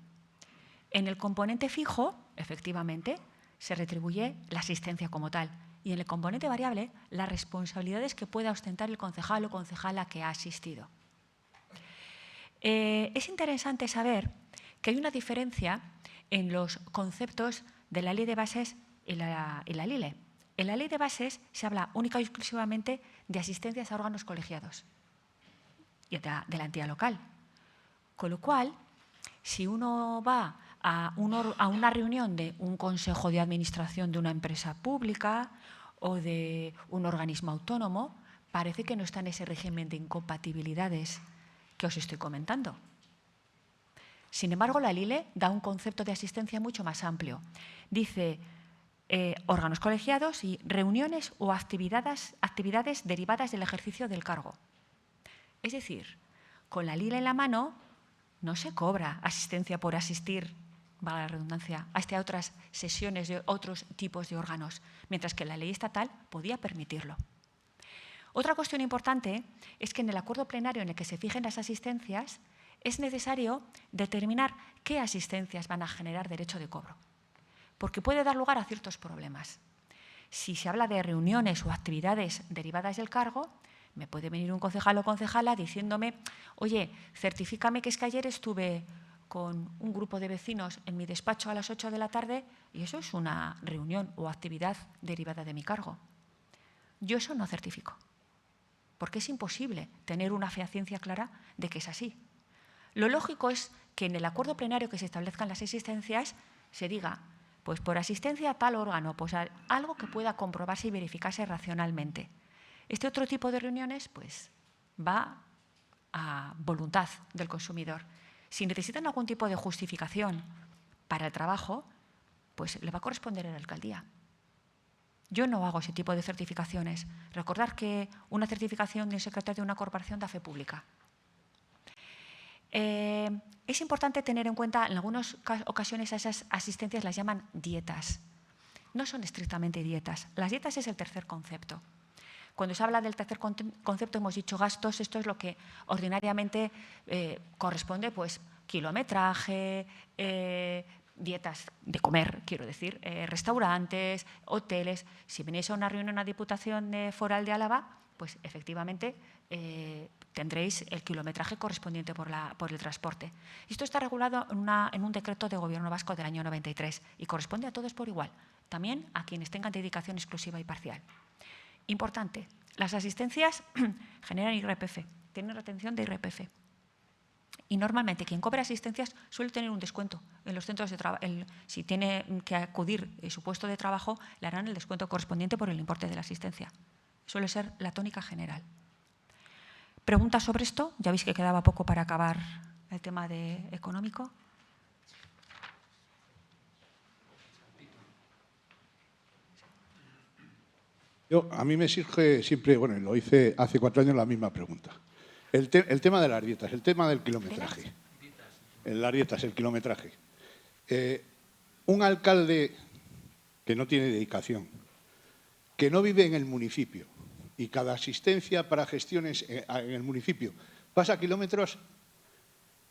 En el componente fijo, efectivamente, se retribuye la asistencia como tal. Y en el componente variable, las responsabilidades que pueda ostentar el concejal o concejala que ha asistido. Es interesante saber que hay una diferencia en los conceptos de la Ley de Bases y la LILE. En la Ley de Bases se habla única y exclusivamente de asistencias a órganos colegiados y de la entidad local. Con lo cual, si uno va a una reunión de un consejo de administración de una empresa pública o de un organismo autónomo, parece que no está en ese régimen de incompatibilidades que os estoy comentando. Sin embargo, la LILE da un concepto de asistencia mucho más amplio. Dice órganos colegiados y reuniones o actividades derivadas del ejercicio del cargo. Es decir, con la LILE en la mano no se cobra asistencia por asistir, valga la redundancia, a otras sesiones de otros tipos de órganos, mientras que la ley estatal podía permitirlo. Otra cuestión importante es que en el acuerdo plenario en el que se fijen las asistencias es necesario determinar qué asistencias van a generar derecho de cobro, porque puede dar lugar a ciertos problemas. Si se habla de reuniones o actividades derivadas del cargo, me puede venir un concejal o concejala diciéndome, oye, certifícame que es que ayer estuve con un grupo de vecinos en mi despacho a las 8 de la tarde y eso es una reunión o actividad derivada de mi cargo. Yo eso no certifico, porque es imposible tener una fehaciencia clara de que es así. Lo lógico es que en el acuerdo plenario que se establezcan las asistencias se diga, pues por asistencia a tal órgano, pues algo que pueda comprobarse y verificarse racionalmente. Este otro tipo de reuniones pues va a voluntad del consumidor. Si necesitan algún tipo de justificación para el trabajo, pues le va a corresponder a la alcaldía. Yo no hago ese tipo de certificaciones. Recordad que una certificación de un secretario de una corporación da fe pública. Es importante tener en cuenta, en algunas ocasiones a esas asistencias las llaman dietas. No son estrictamente dietas. Las dietas es el tercer concepto. Cuando se habla del tercer concepto hemos dicho gastos, esto es lo que ordinariamente corresponde, pues kilometraje, dietas de comer, quiero decir, restaurantes, hoteles. Si venís a una reunión a Diputación Foral de Álava, pues efectivamente tendréis el kilometraje correspondiente por el transporte. Esto está regulado en un decreto de Gobierno vasco del año 93 y corresponde a todos por igual, también a quienes tengan dedicación exclusiva y parcial. Importante, las asistencias generan IRPF, tienen retención de IRPF. Y normalmente quien cobra asistencias suele tener un descuento en los centros de trabajo. Si tiene que acudir a su puesto de trabajo, le harán el descuento correspondiente por el importe de la asistencia. Suele ser la tónica general. ¿Preguntas sobre esto? Ya veis que quedaba poco para acabar el tema económico. A mí me surge siempre, bueno, lo hice hace 4 años la misma pregunta. El tema de las dietas, el tema del kilometraje. Las dietas, el kilometraje. Un alcalde que no tiene dedicación, que no vive en el municipio y cada asistencia para gestiones en el municipio pasa kilómetros,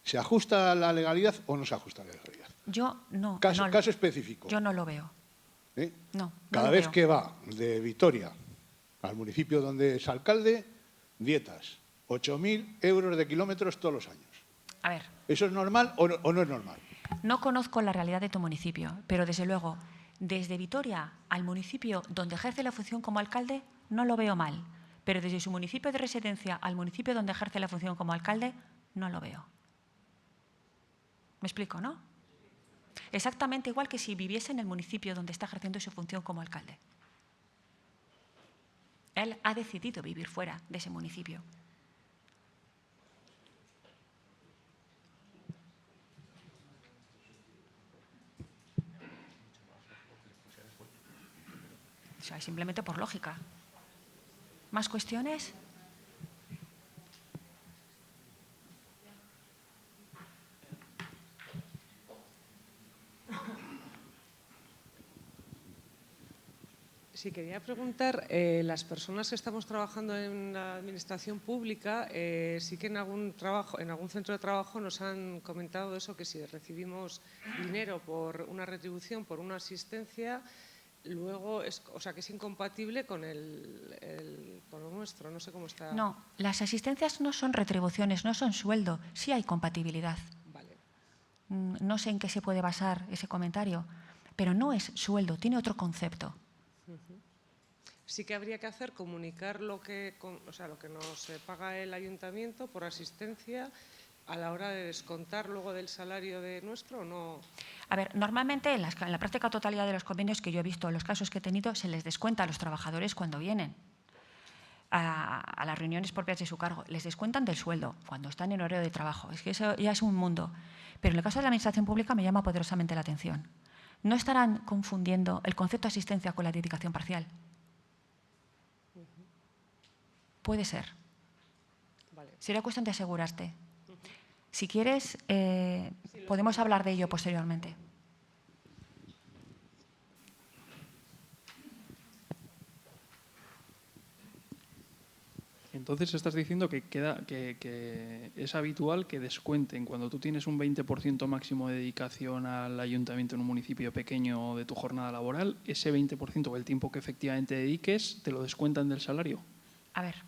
¿se ajusta a la legalidad o no se ajusta a la legalidad? Yo no. Caso específico. Yo no lo veo. No. Cada vez que va de Vitoria al municipio donde es alcalde, dietas, 8.000 euros de kilómetros todos los años. A ver. ¿Eso es normal o no es normal? No conozco la realidad de tu municipio, pero desde luego, desde Vitoria al municipio donde ejerce la función como alcalde, no lo veo mal. Pero desde su municipio de residencia al municipio donde ejerce la función como alcalde, no lo veo. ¿Me explico, no? Exactamente igual que si viviese en el municipio donde está ejerciendo su función como alcalde. Él ha decidido vivir fuera de ese municipio. O sea, simplemente por lógica. ¿Más cuestiones? Sí, quería preguntar, las personas que estamos trabajando en la administración pública, sí que en algún centro de trabajo nos han comentado eso, que si recibimos dinero por una retribución, por una asistencia, luego que es incompatible con con lo nuestro. No sé cómo está. No, las asistencias no son retribuciones, no son sueldo. Sí hay compatibilidad. Vale. No sé en qué se puede basar ese comentario, pero no es sueldo, tiene otro concepto. Sí que habría que hacer comunicar lo que nos paga el ayuntamiento por asistencia a la hora de descontar luego del salario de nuestro, ¿o no? A ver, normalmente en la práctica totalidad de los convenios que yo he visto, en los casos que he tenido, se les descuenta a los trabajadores cuando vienen a las reuniones propias de su cargo. Les descuentan del sueldo cuando están en horario de trabajo. Es que eso ya es un mundo. Pero en el caso de la administración pública me llama poderosamente la atención. No estarán confundiendo el concepto de asistencia con la dedicación parcial. Puede ser. Vale. Sería cuestión de asegurarte. Si quieres, podemos hablar de ello posteriormente. Entonces estás diciendo que es habitual que descuenten cuando tú tienes un 20% máximo de dedicación al ayuntamiento en un municipio pequeño de tu jornada laboral, ese 20% o el tiempo que efectivamente dediques, ¿te lo descuentan del salario? A ver.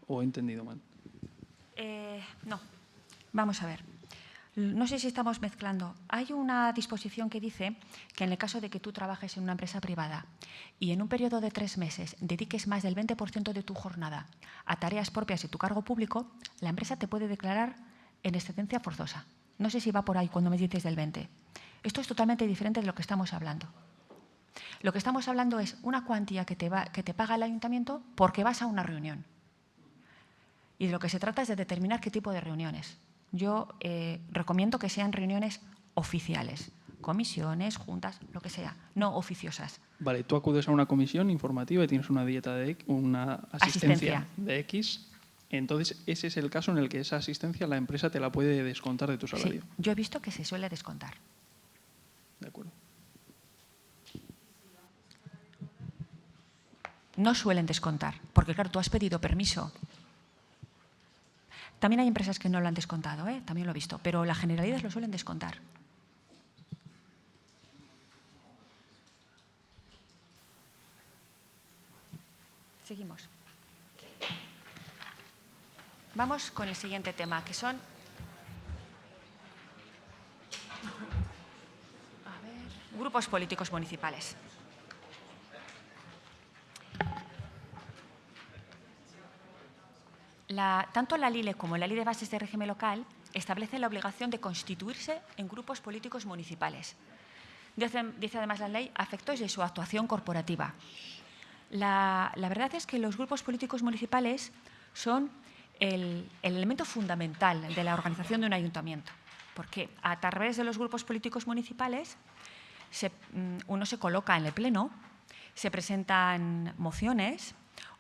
¿O he entendido mal? No. Vamos a ver. No sé si estamos mezclando. Hay una disposición que dice que en el caso de que tú trabajes en una empresa privada y en un periodo de 3 meses dediques más del 20% de tu jornada a tareas propias de tu cargo público, la empresa te puede declarar en excedencia forzosa. No sé si va por ahí cuando me dices del 20. Esto es totalmente diferente de lo que estamos hablando. Lo que estamos hablando es una cuantía que te paga el ayuntamiento porque vas a una reunión. Y de lo que se trata es de determinar qué tipo de reuniones. Yo recomiendo que sean reuniones oficiales, comisiones, juntas, lo que sea, no oficiosas. Vale, tú acudes a una comisión informativa y tienes una dieta una asistencia de X. Entonces, ese es el caso en el que esa asistencia la empresa te la puede descontar de tu salario. Sí, yo he visto que se suele descontar. De acuerdo. No suelen descontar, porque claro, tú has pedido permiso. También hay empresas que no lo han descontado, también lo he visto, pero la generalidad lo suelen descontar. Seguimos. Vamos con el siguiente tema, que son grupos políticos municipales. Tanto la LILE como la Ley de Bases de Régimen Local establecen la obligación de constituirse en grupos políticos municipales. Dice además la ley, a efectos de su actuación corporativa. La verdad es que los grupos políticos municipales son el elemento fundamental de la organización de un ayuntamiento, porque a través de los grupos políticos municipales uno se coloca en el pleno, se presentan mociones,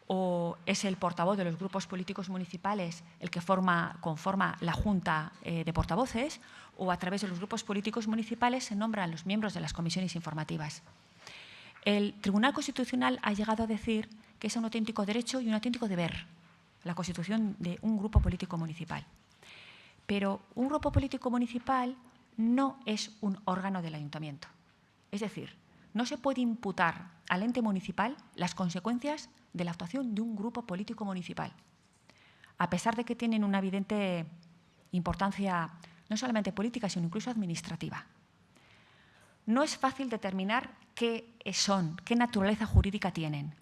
o es el portavoz de los grupos políticos municipales el que conforma la junta de portavoces, o a través de los grupos políticos municipales se nombran los miembros de las comisiones informativas. El Tribunal Constitucional ha llegado a decir que es un auténtico derecho y un auténtico deber la constitución de un grupo político municipal. Pero un grupo político municipal no es un órgano del ayuntamiento. Es decir, no se puede imputar al ente municipal las consecuencias de la actuación de un grupo político municipal, a pesar de que tienen una evidente importancia no solamente política, sino incluso administrativa. No es fácil determinar qué son, qué naturaleza jurídica tienen.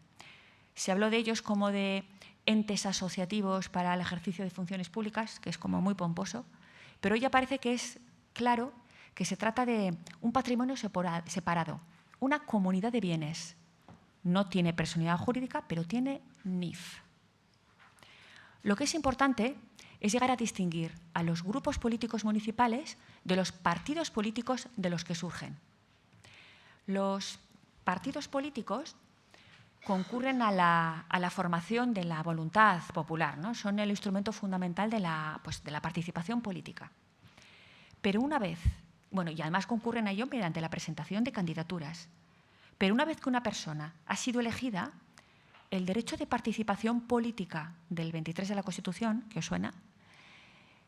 Se habló de ellos como de entes asociativos para el ejercicio de funciones públicas, que es como muy pomposo, pero ya parece que es claro que se trata de un patrimonio separado, una comunidad de bienes. No tiene personalidad jurídica, pero tiene NIF. Lo que es importante es llegar a distinguir a los grupos políticos municipales de los partidos políticos de los que surgen. Los partidos políticos concurren a la formación de la voluntad popular, ¿no? Son el instrumento fundamental de la participación política. Pero una vez, y además concurren a ello mediante la presentación de candidaturas. Pero una vez que una persona ha sido elegida, el derecho de participación política del 23 de la Constitución, que os suena,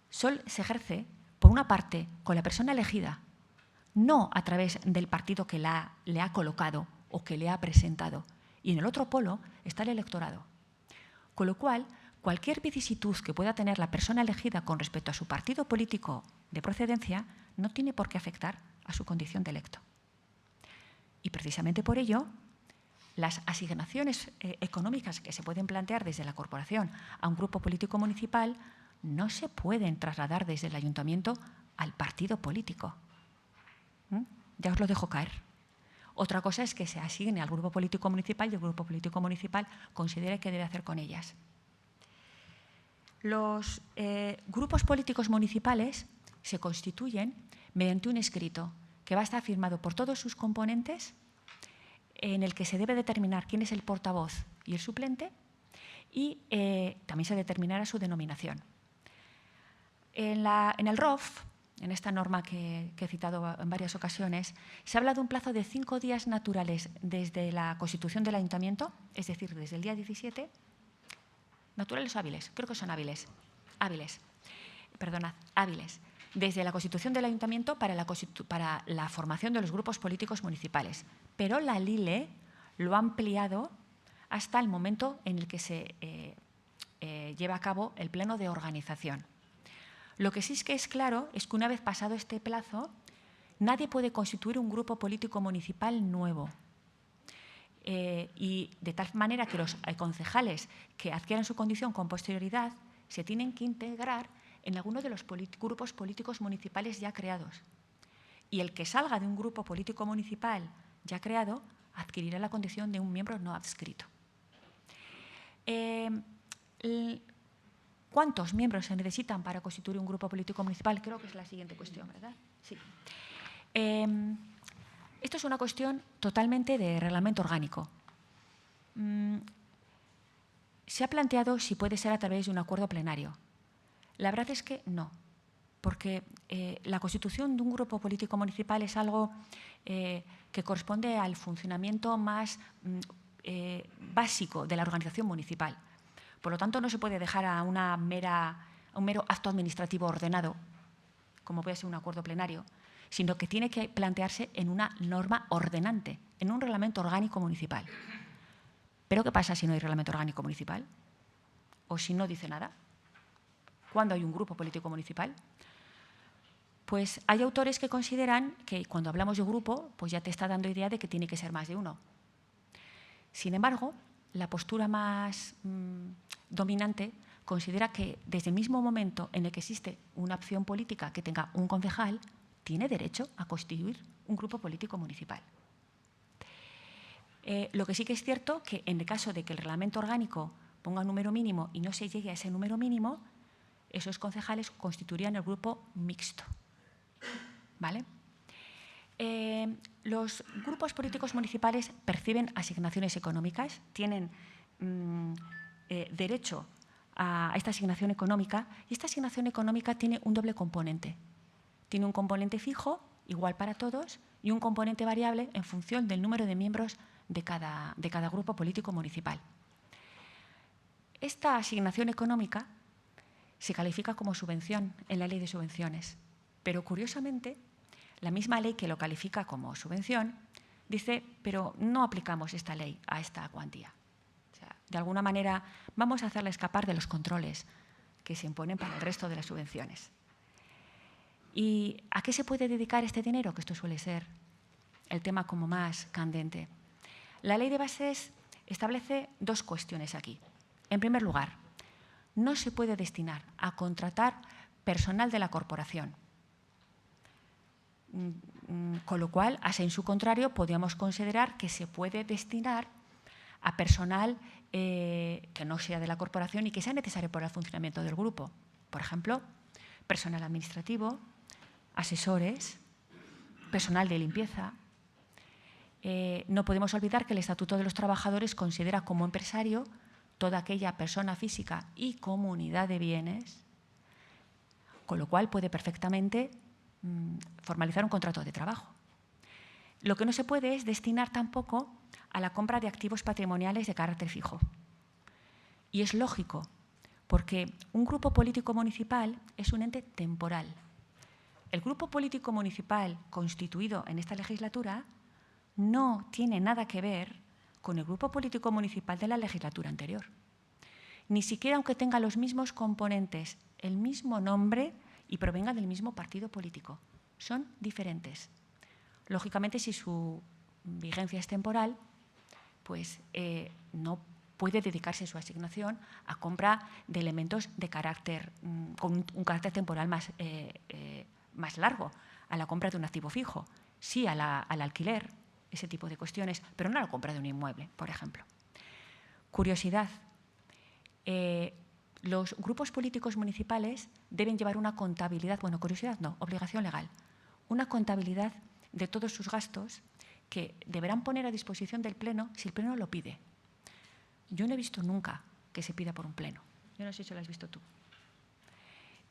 se ejerce, por una parte, con la persona elegida, no a través del partido que le ha colocado o que le ha presentado. Y en el otro polo está el electorado. Con lo cual, cualquier vicisitud que pueda tener la persona elegida con respecto a su partido político de procedencia no tiene por qué afectar a su condición de electo. Y precisamente por ello, las asignaciones económicas que se pueden plantear desde la corporación a un grupo político municipal no se pueden trasladar desde el ayuntamiento al partido político. Ya os lo dejo caer. Otra cosa es que se asigne al grupo político municipal y el grupo político municipal considere qué debe hacer con ellas. Los grupos políticos municipales se constituyen mediante un escrito que va a estar firmado por todos sus componentes, en el que se debe determinar quién es el portavoz y el suplente, y también se determinará su denominación. En el ROF, en esta norma que he citado en varias ocasiones, se habla de un plazo de 5 días naturales desde la constitución del ayuntamiento, es decir, desde el día 17, naturales o hábiles, creo que son hábiles, desde la constitución del ayuntamiento para la formación de los grupos políticos municipales. Pero la LILE lo ha ampliado hasta el momento en el que se lleva a cabo el pleno de organización. Lo que sí es que es claro es que una vez pasado este plazo, nadie puede constituir un grupo político municipal nuevo. Y de tal manera que los concejales que adquieran su condición con posterioridad se tienen que integrar en alguno de los grupos políticos municipales ya creados. Y el que salga de un grupo político municipal ya creado adquirirá la condición de un miembro no adscrito. ¿Cuántos miembros se necesitan para constituir un grupo político municipal? Creo que es la siguiente cuestión, ¿verdad? Sí. Esto es una cuestión totalmente de reglamento orgánico. Se ha planteado si puede ser a través de un acuerdo plenario. La verdad es que no, porque la constitución de un grupo político municipal es algo que corresponde al funcionamiento más básico de la organización municipal. Por lo tanto, no se puede dejar a un mero acto administrativo ordenado, como puede ser un acuerdo plenario, sino que tiene que plantearse en una norma ordenante, en un reglamento orgánico municipal. ¿Pero qué pasa si no hay reglamento orgánico municipal? ¿O si no dice nada? ¿Cuándo hay un grupo político municipal? Pues hay autores que consideran que cuando hablamos de grupo, pues ya te está dando idea de que tiene que ser más de uno. Sin embargo, la postura más dominante considera que desde el mismo momento en el que existe una opción política que tenga un concejal, tiene derecho a constituir un grupo político municipal. Lo que sí que es cierto que en el caso de que el reglamento orgánico ponga un número mínimo y no se llegue a ese número mínimo, esos concejales constituirían el grupo mixto. ¿Vale? Los grupos políticos municipales perciben asignaciones económicas, tienen derecho a esta asignación económica, y esta asignación económica tiene un doble componente. Tiene un componente fijo, igual para todos, y un componente variable en función del número de miembros de cada grupo político municipal. Esta asignación económica se califica como subvención en la ley de subvenciones, pero curiosamente, la misma ley que lo califica como subvención dice, pero no aplicamos esta ley a esta cuantía. O sea, de alguna manera vamos a hacerla escapar de los controles que se imponen para el resto de las subvenciones. ¿Y a qué se puede dedicar este dinero? Que esto suele ser el tema como más candente. La ley de bases establece dos cuestiones aquí. En primer lugar, no se puede destinar a contratar personal de la corporación. Con lo cual, en su contrario, podríamos considerar que se puede destinar a personal que no sea de la corporación y que sea necesario para el funcionamiento del grupo. Por ejemplo, personal administrativo, asesores, personal de limpieza. No podemos olvidar que el Estatuto de los Trabajadores considera como empresario toda aquella persona física y comunidad de bienes, con lo cual puede perfectamente formalizar un contrato de trabajo. Lo que no se puede es destinar tampoco a la compra de activos patrimoniales de carácter fijo. Y es lógico, porque un grupo político municipal es un ente temporal. El grupo político municipal constituido en esta legislatura no tiene nada que ver con el grupo político municipal de la legislatura anterior. Ni siquiera aunque tenga los mismos componentes, el mismo nombre y provenga del mismo partido político. Son diferentes. Lógicamente, si su vigencia es temporal, pues no puede dedicarse su asignación a compra de elementos de carácter, con un carácter temporal más largo, a la compra de un activo fijo, sí al alquiler, ese tipo de cuestiones, pero no a la compra de un inmueble, por ejemplo. Curiosidad. Los grupos políticos municipales deben llevar una contabilidad, bueno, curiosidad no, obligación legal, una contabilidad de todos sus gastos que deberán poner a disposición del Pleno si el Pleno lo pide. Yo no he visto nunca que se pida por un Pleno. Yo no sé si lo has visto tú.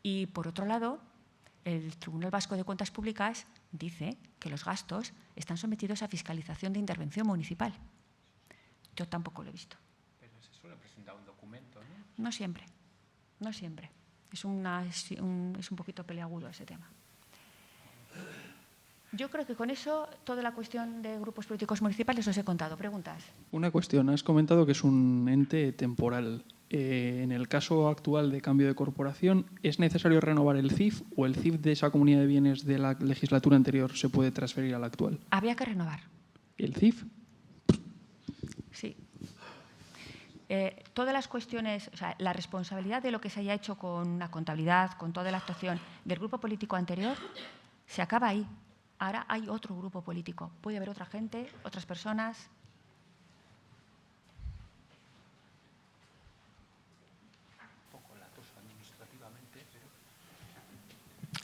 Y, por otro lado, el Tribunal Vasco de Cuentas Públicas dice que los gastos están sometidos a fiscalización de intervención municipal. Yo tampoco lo he visto. Pero se suele presentar un documento, ¿no? No siempre, no siempre. Es un poquito peleagudo ese tema. Yo creo que con eso toda la cuestión de grupos políticos municipales os he contado. ¿Preguntas? Una cuestión. Has comentado que es un ente temporal. En el caso actual de cambio de corporación, ¿es necesario renovar el CIF o el CIF de esa comunidad de bienes de la legislatura anterior se puede transferir a la actual? Había que renovar. ¿El CIF? Sí. Todas las cuestiones, o sea, la responsabilidad de lo que se haya hecho con la contabilidad, con toda la actuación del grupo político anterior, se acaba ahí. Ahora hay otro grupo político. Puede haber otra gente, otras personas.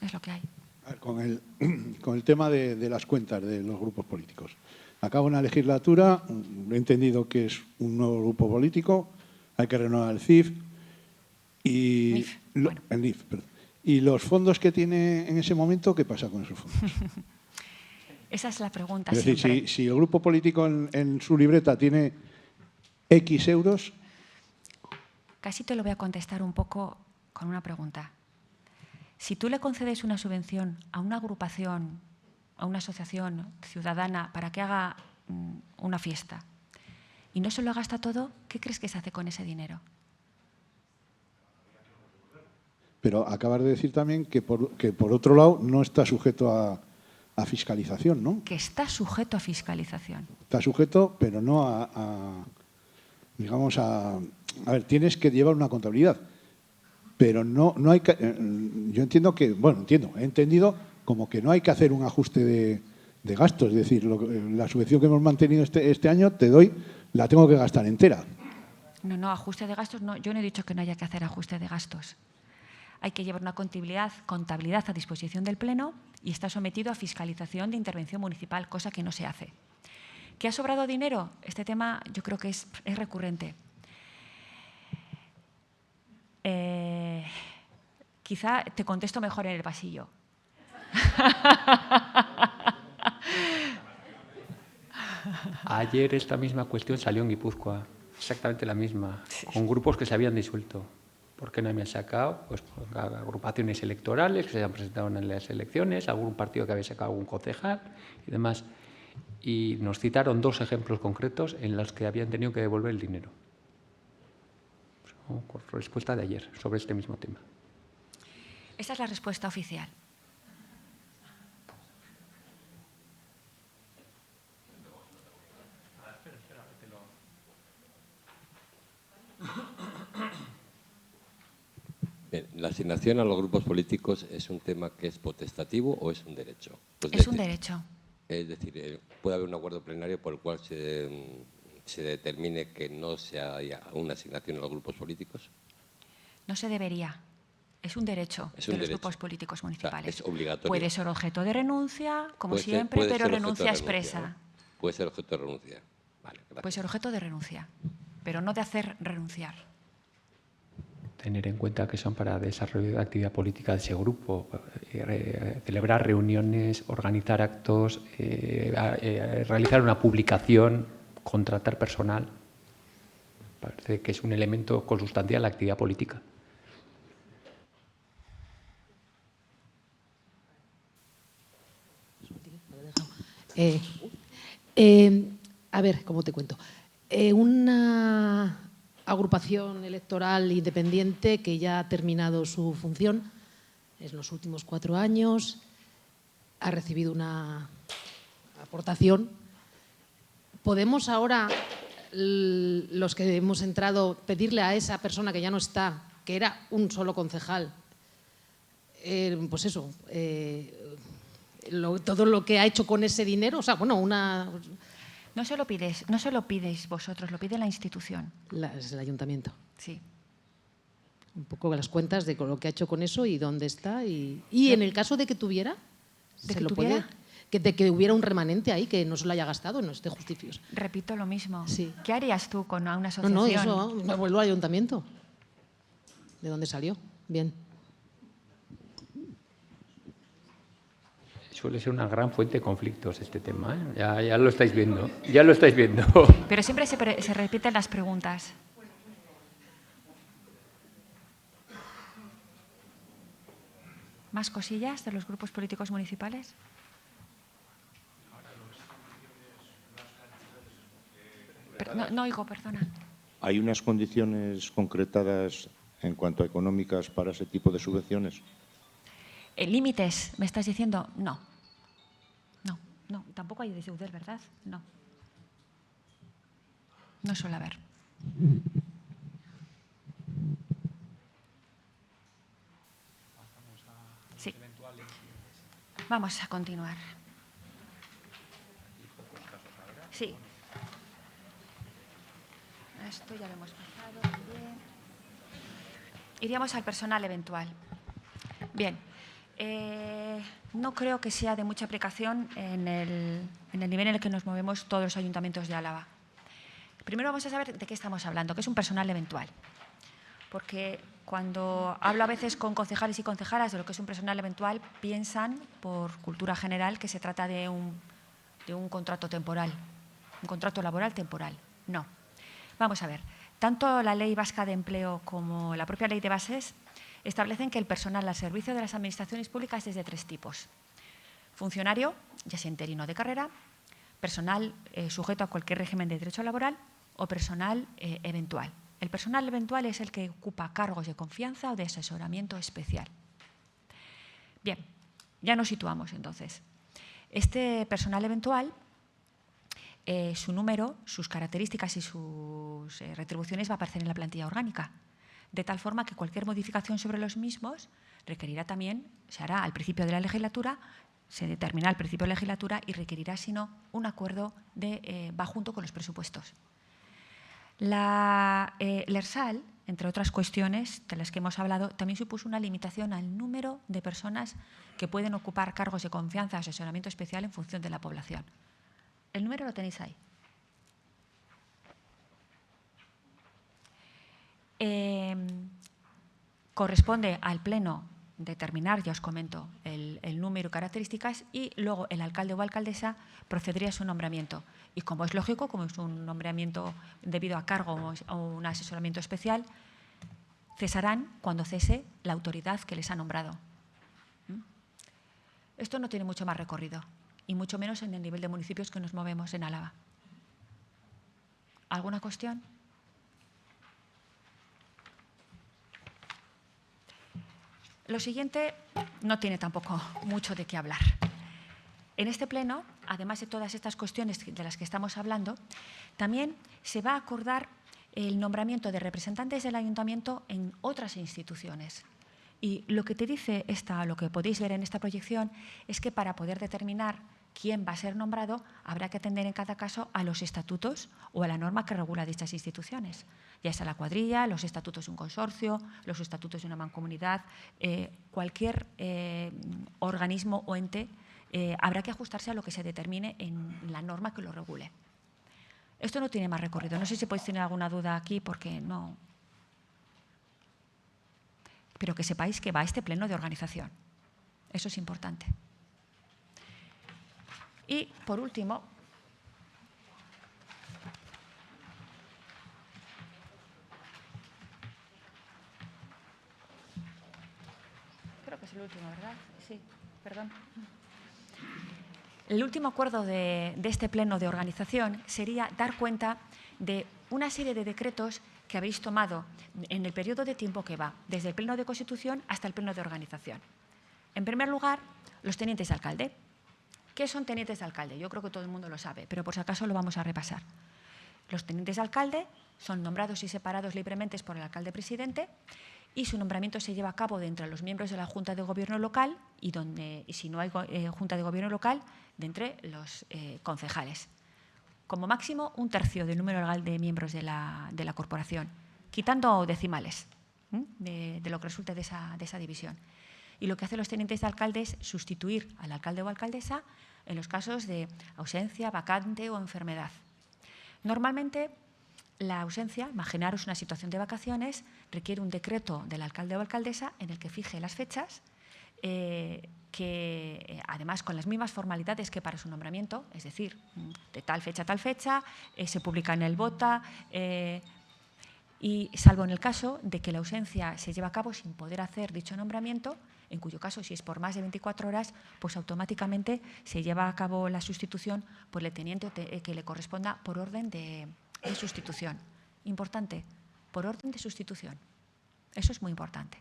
Es lo que hay. A ver, con el tema de las cuentas de los grupos políticos. Acaba una legislatura, he entendido que es un nuevo grupo político, hay que renovar el CIF y NIF, bueno. el NIF, perdón. ¿Y los fondos que tiene en ese momento, qué pasa con esos fondos? Esa es la pregunta Es decir, siempre. si el grupo político en su libreta tiene X euros... Casi te lo voy a contestar un poco con una pregunta. Si tú le concedes una subvención a una agrupación, a una asociación ciudadana para que haga una fiesta y no se lo gasta todo, ¿qué crees que se hace con ese dinero? Pero acabas de decir también que por otro lado no está sujeto a fiscalización, ¿no? Que está sujeto a fiscalización. Está sujeto, pero no digamos a ver, tienes que llevar una contabilidad, pero no hay que, yo entiendo que, bueno, he entendido como que no hay que hacer un ajuste de gastos, es decir, la subvención que hemos mantenido este año la tengo que gastar entera. No, ajuste de gastos, no, yo no he dicho que no haya que hacer ajuste de gastos. Hay que llevar una contabilidad a disposición del Pleno y está sometido a fiscalización de intervención municipal, cosa que no se hace. ¿Que ha sobrado dinero? Este tema yo creo que es recurrente. Quizá te contesto mejor en el pasillo. Ayer esta misma cuestión salió en Guipúzcoa, exactamente la misma, con grupos que se habían disuelto. ¿Por qué no me han sacado? Pues agrupaciones electorales que se han presentado en las elecciones, algún partido que había sacado algún concejal y demás. Y nos citaron 2 ejemplos concretos en los que habían tenido que devolver el dinero. Respuesta de ayer sobre este mismo tema. Esa es la respuesta oficial. Bien, ¿la asignación a los grupos políticos es un tema que es potestativo o es un derecho? Pues es un derecho. Es decir, puede haber un acuerdo plenario por el cual se determine que no se haya una asignación a los grupos políticos. No se debería. Es un derecho de los grupos políticos municipales. O sea, es obligatorio. Puede ser objeto de renuncia, como siempre, pero renuncia expresa. ¿No? Puede ser objeto de renuncia. Vale, gracias. Puede ser objeto de renuncia, pero no de hacer renunciar. tener en cuenta que son para desarrollo de actividad política de ese grupo, celebrar reuniones, organizar actos, realizar una publicación, contratar personal. Parece que es un elemento consustancial a la actividad política. A ver, ¿cómo te cuento? Una agrupación electoral independiente que ya ha terminado su función en los últimos 4 años, ha recibido una aportación. ¿Podemos ahora, los que hemos entrado, pedirle a esa persona que ya no está, que era un solo concejal, pues eso, todo lo que ha hecho con ese dinero? O sea, bueno, una... No se lo pidéis vosotros, lo pide la institución. Es el ayuntamiento. Sí. Un poco las cuentas de lo que ha hecho con eso y dónde está. Y en el caso de que tuviera, de que hubiera un remanente ahí que no se lo haya gastado, no esté justificado. Repito lo mismo. Sí. ¿Qué harías tú con una asociación? No, eso, me vuelvo al ayuntamiento. ¿De dónde salió? Bien. Suele ser una gran fuente de conflictos este tema, ¿eh? Ya lo estáis viendo, ya lo estáis viendo. Pero siempre se repiten las preguntas. ¿Más cosillas de los grupos políticos municipales? No oigo, perdona. ¿Hay unas condiciones concretadas en cuanto a económicas para ese tipo de subvenciones? ¿Límites, me estás diciendo? No. No, tampoco hay deudas, ¿verdad? No. No suele haber. Sí. Vamos a continuar. Sí. Esto ya lo hemos pasado. Bien. Iríamos al personal eventual. Bien. No creo que sea de mucha aplicación en el nivel en el que nos movemos todos los ayuntamientos de Álava. Primero vamos a saber de qué estamos hablando, que es un personal eventual. Porque cuando hablo a veces con concejales y concejalas de lo que es un personal eventual, piensan, por cultura general, que se trata de un contrato temporal, un contrato laboral temporal. No. Vamos a ver, tanto la Ley Vasca de Empleo como la propia Ley de Bases establecen que el personal al servicio de las administraciones públicas es de 3 tipos. Funcionario, ya sea interino de carrera, personal sujeto a cualquier régimen de derecho laboral o personal eventual. El personal eventual es el que ocupa cargos de confianza o de asesoramiento especial. Bien, ya nos situamos entonces. Este personal eventual, su número, sus características y sus retribuciones va a aparecer en la plantilla orgánica, de tal forma que cualquier modificación sobre los mismos requerirá también, se hará al principio de la legislatura, se determinará al principio de la legislatura y requerirá, si no, un acuerdo va junto con los presupuestos. La LERSAL, entre otras cuestiones de las que hemos hablado, también supuso una limitación al número de personas que pueden ocupar cargos de confianza o asesoramiento especial en función de la población. El número lo tenéis ahí. Corresponde al Pleno determinar, ya os comento, el número y características, y luego el alcalde o alcaldesa procedería a su nombramiento. Y como es lógico, como es un nombramiento debido a cargo o un asesoramiento especial, cesarán cuando cese la autoridad que les ha nombrado. Esto no tiene mucho más recorrido, y mucho menos en el nivel de municipios que nos movemos en Álava. ¿Alguna cuestión? Lo siguiente no tiene tampoco mucho de qué hablar. En este pleno, además de todas estas cuestiones de las que estamos hablando, también se va a acordar el nombramiento de representantes del ayuntamiento en otras instituciones. Y lo que te dice lo que podéis ver en esta proyección, es que para poder determinar quién va a ser nombrado, habrá que atender en cada caso a los estatutos o a la norma que regula dichas instituciones. Ya sea la cuadrilla, los estatutos de un consorcio, los estatutos de una mancomunidad, cualquier organismo o ente, habrá que ajustarse a lo que se determine en la norma que lo regule. Esto no tiene más recorrido. No sé si podéis tener alguna duda aquí, porque no. pero que sepáis que va a este pleno de organización. Eso es importante. Y, por último, creo que es el último, ¿verdad? Sí, perdón. El último acuerdo de este pleno de organización sería dar cuenta de una serie de decretos que habéis tomado en el periodo de tiempo que va, desde el pleno de constitución hasta el pleno de organización. En primer lugar, los tenientes de alcalde. ¿Qué son tenientes de alcalde? Yo creo que todo el mundo lo sabe, pero por si acaso lo vamos a repasar. Los tenientes de alcalde son nombrados y separados libremente por el alcalde presidente y su nombramiento se lleva a cabo de entre los miembros de la Junta de Gobierno local y si no hay Junta de Gobierno local, de entre los concejales. Como máximo, 1/3 del número legal de miembros de la corporación, quitando decimales de lo que resulte de esa división. Y lo que hacen los tenientes de alcalde es sustituir al alcalde o alcaldesa en los casos de ausencia, vacante o enfermedad. Normalmente, la ausencia, imaginaros una situación de vacaciones, requiere un decreto del alcalde o alcaldesa en el que fije las fechas, que además con las mismas formalidades que para su nombramiento, es decir, de tal fecha a tal fecha, se publica en el BOTA, y salvo en el caso de que la ausencia se lleve a cabo sin poder hacer dicho nombramiento, en cuyo caso, si es por más de 24 horas, pues automáticamente se lleva a cabo la sustitución por el teniente que le corresponda por orden de sustitución. Importante, por orden de sustitución. Eso es muy importante.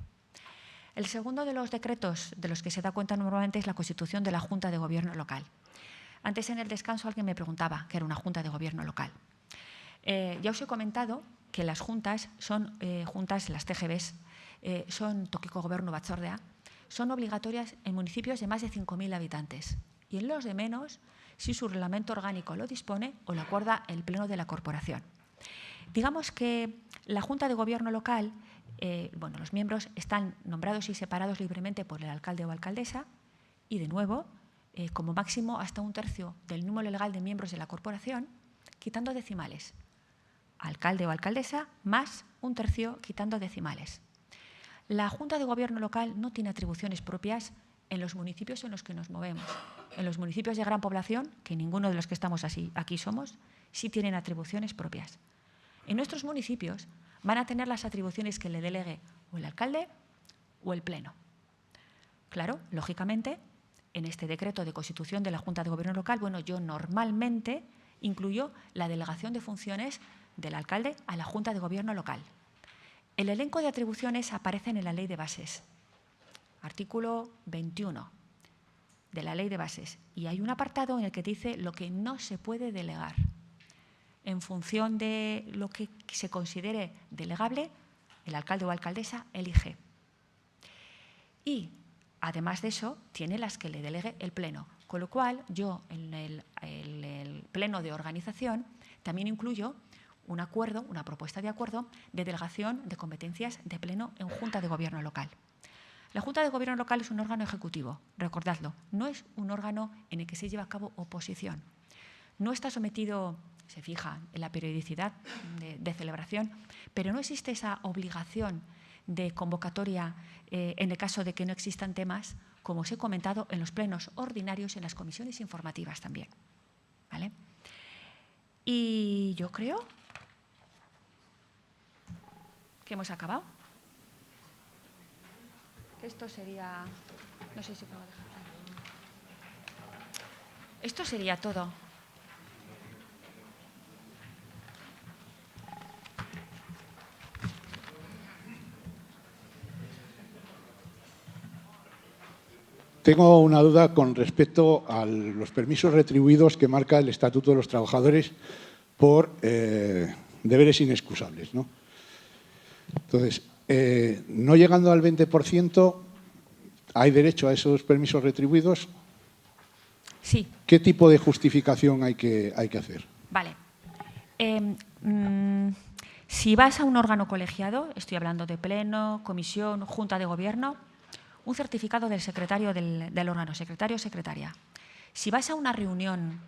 El segundo de los decretos de los que se da cuenta normalmente es la constitución de la Junta de Gobierno local. Antes, en el descanso, alguien me preguntaba qué era una Junta de Gobierno local. Ya os he comentado que las juntas son las TGBs, son Tokiko Gobernu Batzordea, son obligatorias en municipios de más de 5.000 habitantes y en los de menos, si su reglamento orgánico lo dispone o lo acuerda el Pleno de la Corporación. Digamos que la Junta de Gobierno local, los miembros están nombrados y separados libremente por el alcalde o alcaldesa y, de nuevo, como máximo hasta 1/3 del número legal de miembros de la corporación, quitando decimales. Alcalde o alcaldesa más 1/3 quitando decimales. La Junta de Gobierno local no tiene atribuciones propias en los municipios en los que nos movemos. En los municipios de gran población, que ninguno de los que estamos aquí somos, sí tienen atribuciones propias. En nuestros municipios van a tener las atribuciones que le delegue o el alcalde o el pleno. Claro, lógicamente, en este decreto de constitución de la Junta de Gobierno local, yo normalmente incluyo la delegación de funciones del alcalde a la Junta de Gobierno local. El elenco de atribuciones aparece en la Ley de Bases, artículo 21 de la Ley de Bases, y hay un apartado en el que dice lo que no se puede delegar. En función de lo que se considere delegable, el alcalde o alcaldesa elige. Y, además de eso, tiene las que le delegue el Pleno. Con lo cual, yo en el Pleno de organización también incluyo un acuerdo, una propuesta de acuerdo de delegación de competencias de Pleno en Junta de Gobierno local. La Junta de Gobierno local es un órgano ejecutivo, recordadlo, no es un órgano en el que se lleva a cabo oposición. No está sometido, se fija en la periodicidad de celebración, pero no existe esa obligación de convocatoria en el caso de que no existan temas, como os he comentado, en los plenos ordinarios, en las comisiones informativas también. ¿Vale? Y yo creo que hemos acabado. Esto sería... No sé si puedo dejar. Esto sería todo. Tengo una duda con respecto a los permisos retribuidos que marca el Estatuto de los Trabajadores por deberes inexcusables, ¿no? Entonces, no llegando al 20%, ¿hay derecho a esos permisos retribuidos? Sí. ¿Qué tipo de justificación hay que hacer? Vale. Si vas a un órgano colegiado, estoy hablando de pleno, comisión, junta de gobierno, un certificado del secretario del órgano, secretario o secretaria. Si vas a una reunión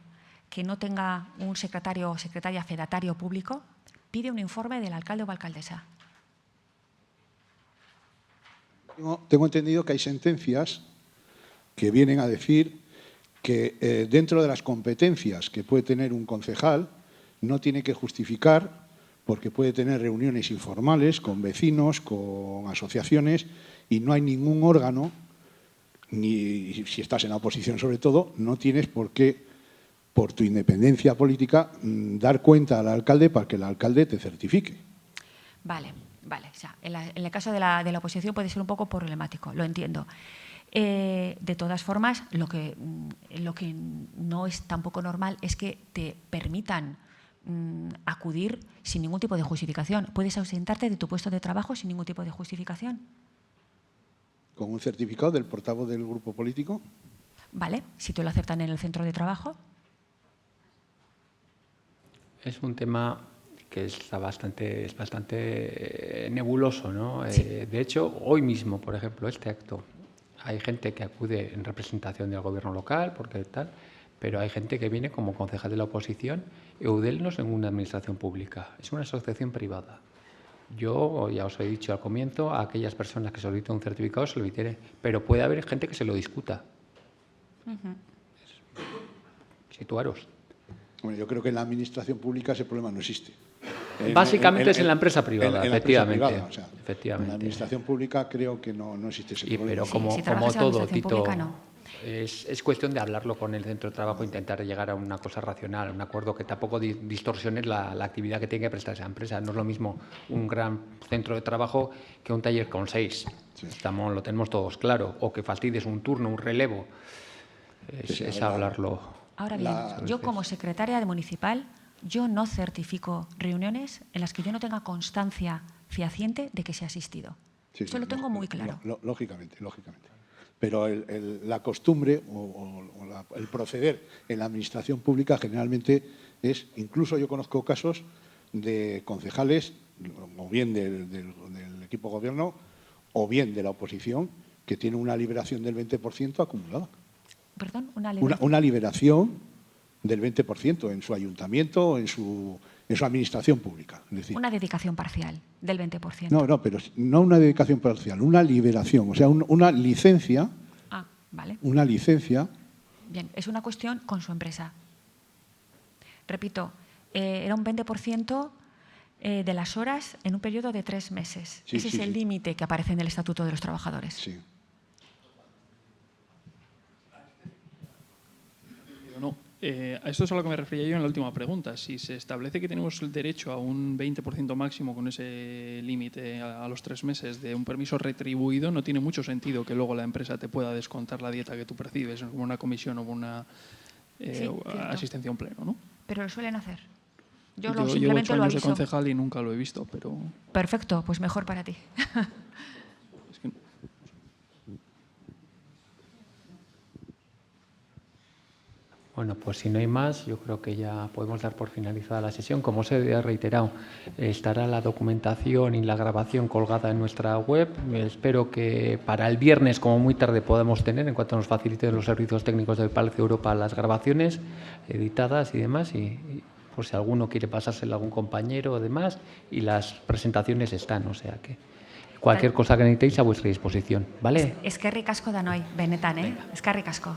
que no tenga un secretario o secretaria fedatario público, pide un informe del alcalde o alcaldesa. Tengo entendido que hay sentencias que vienen a decir que dentro de las competencias que puede tener un concejal no tiene que justificar, porque puede tener reuniones informales con vecinos, con asociaciones, y no hay ningún órgano, ni si estás en la oposición sobre todo, no tienes por qué, por tu independencia política, dar cuenta al alcalde para que el alcalde te certifique. Vale. O sea, en el caso de la oposición puede ser un poco problemático, lo entiendo. De todas formas, lo que no es tampoco normal es que te permitan acudir sin ningún tipo de justificación. ¿Puedes ausentarte de tu puesto de trabajo sin ningún tipo de justificación? ¿Con un certificado del portavoz del grupo político? Vale, si te lo aceptan en el centro de trabajo. Es un tema que es bastante nebuloso, ¿no? Sí. De hecho, hoy mismo, por ejemplo, este acto, hay gente que acude en representación del gobierno local, porque tal, pero hay gente que viene como concejal de la oposición. Eudel no es ninguna administración pública, es una asociación privada. Yo, ya os he dicho al comienzo, a aquellas personas que solicitan un certificado se lo emitiré, pero puede haber gente que se lo discuta. Situaros. Bueno, yo creo que en la administración pública ese problema no existe. Básicamente es en la empresa privada, en la efectivamente. empresa privada, o sea, efectivamente. En la administración pública creo que no existe ese problema. Pero como, si como trabajas en la todo, administración Tito, pública, no. es cuestión de hablarlo con el centro de trabajo, intentar llegar a una cosa racional, un acuerdo que tampoco distorsione la actividad que tiene que prestar esa empresa. No es lo mismo un gran centro de trabajo que un taller con 6. Sí. Lo tenemos todos claro. O que fastidies un turno, un relevo. Es hablarlo. Ahora bien, yo como secretaria de municipal, yo no certifico reuniones en las que yo no tenga constancia fehaciente de que se ha asistido. Sí, Eso lo tengo muy claro. Lógicamente. Pero la costumbre o el proceder en la administración pública generalmente es, incluso yo conozco casos de concejales, o bien del equipo gobierno, o bien de la oposición, que tienen una liberación del 20% acumulada. ¿Perdón? Una liberación del 20% en su ayuntamiento o en su administración pública. Es decir, una dedicación parcial del 20%. No, pero no una dedicación parcial, una liberación, o sea, una licencia. Ah, vale. Una licencia. Bien, es una cuestión con su empresa. Repito, era un 20% de las horas en un periodo de 3 meses. Ese es el límite que aparece en el Estatuto de los Trabajadores. Sí. No. A esto es a lo que me refería yo en la última pregunta. Si se establece que tenemos el derecho a un 20% máximo con ese límite a los 3 meses de un permiso retribuido, no tiene mucho sentido que luego la empresa te pueda descontar la dieta que tú percibes como una comisión o una asistencia a un pleno, ¿no? Pero lo suelen hacer. Yo llevo 8 años de concejal y nunca lo he visto, pero... Perfecto, pues mejor para ti. Bueno, pues si no hay más, yo creo que ya podemos dar por finalizada la sesión. Como os he reiterado, estará la documentación y la grabación colgada en nuestra web. Espero que para el viernes, como muy tarde, podamos tener, en cuanto nos faciliten los servicios técnicos del Palacio Europa, las grabaciones editadas y demás. Y por si alguno quiere pasárselo a algún compañero o demás, y las presentaciones están, o sea que cualquier cosa que necesitéis a vuestra disposición, ¿vale? Eskerrik asko danoi, benetan, Eskerrik asko.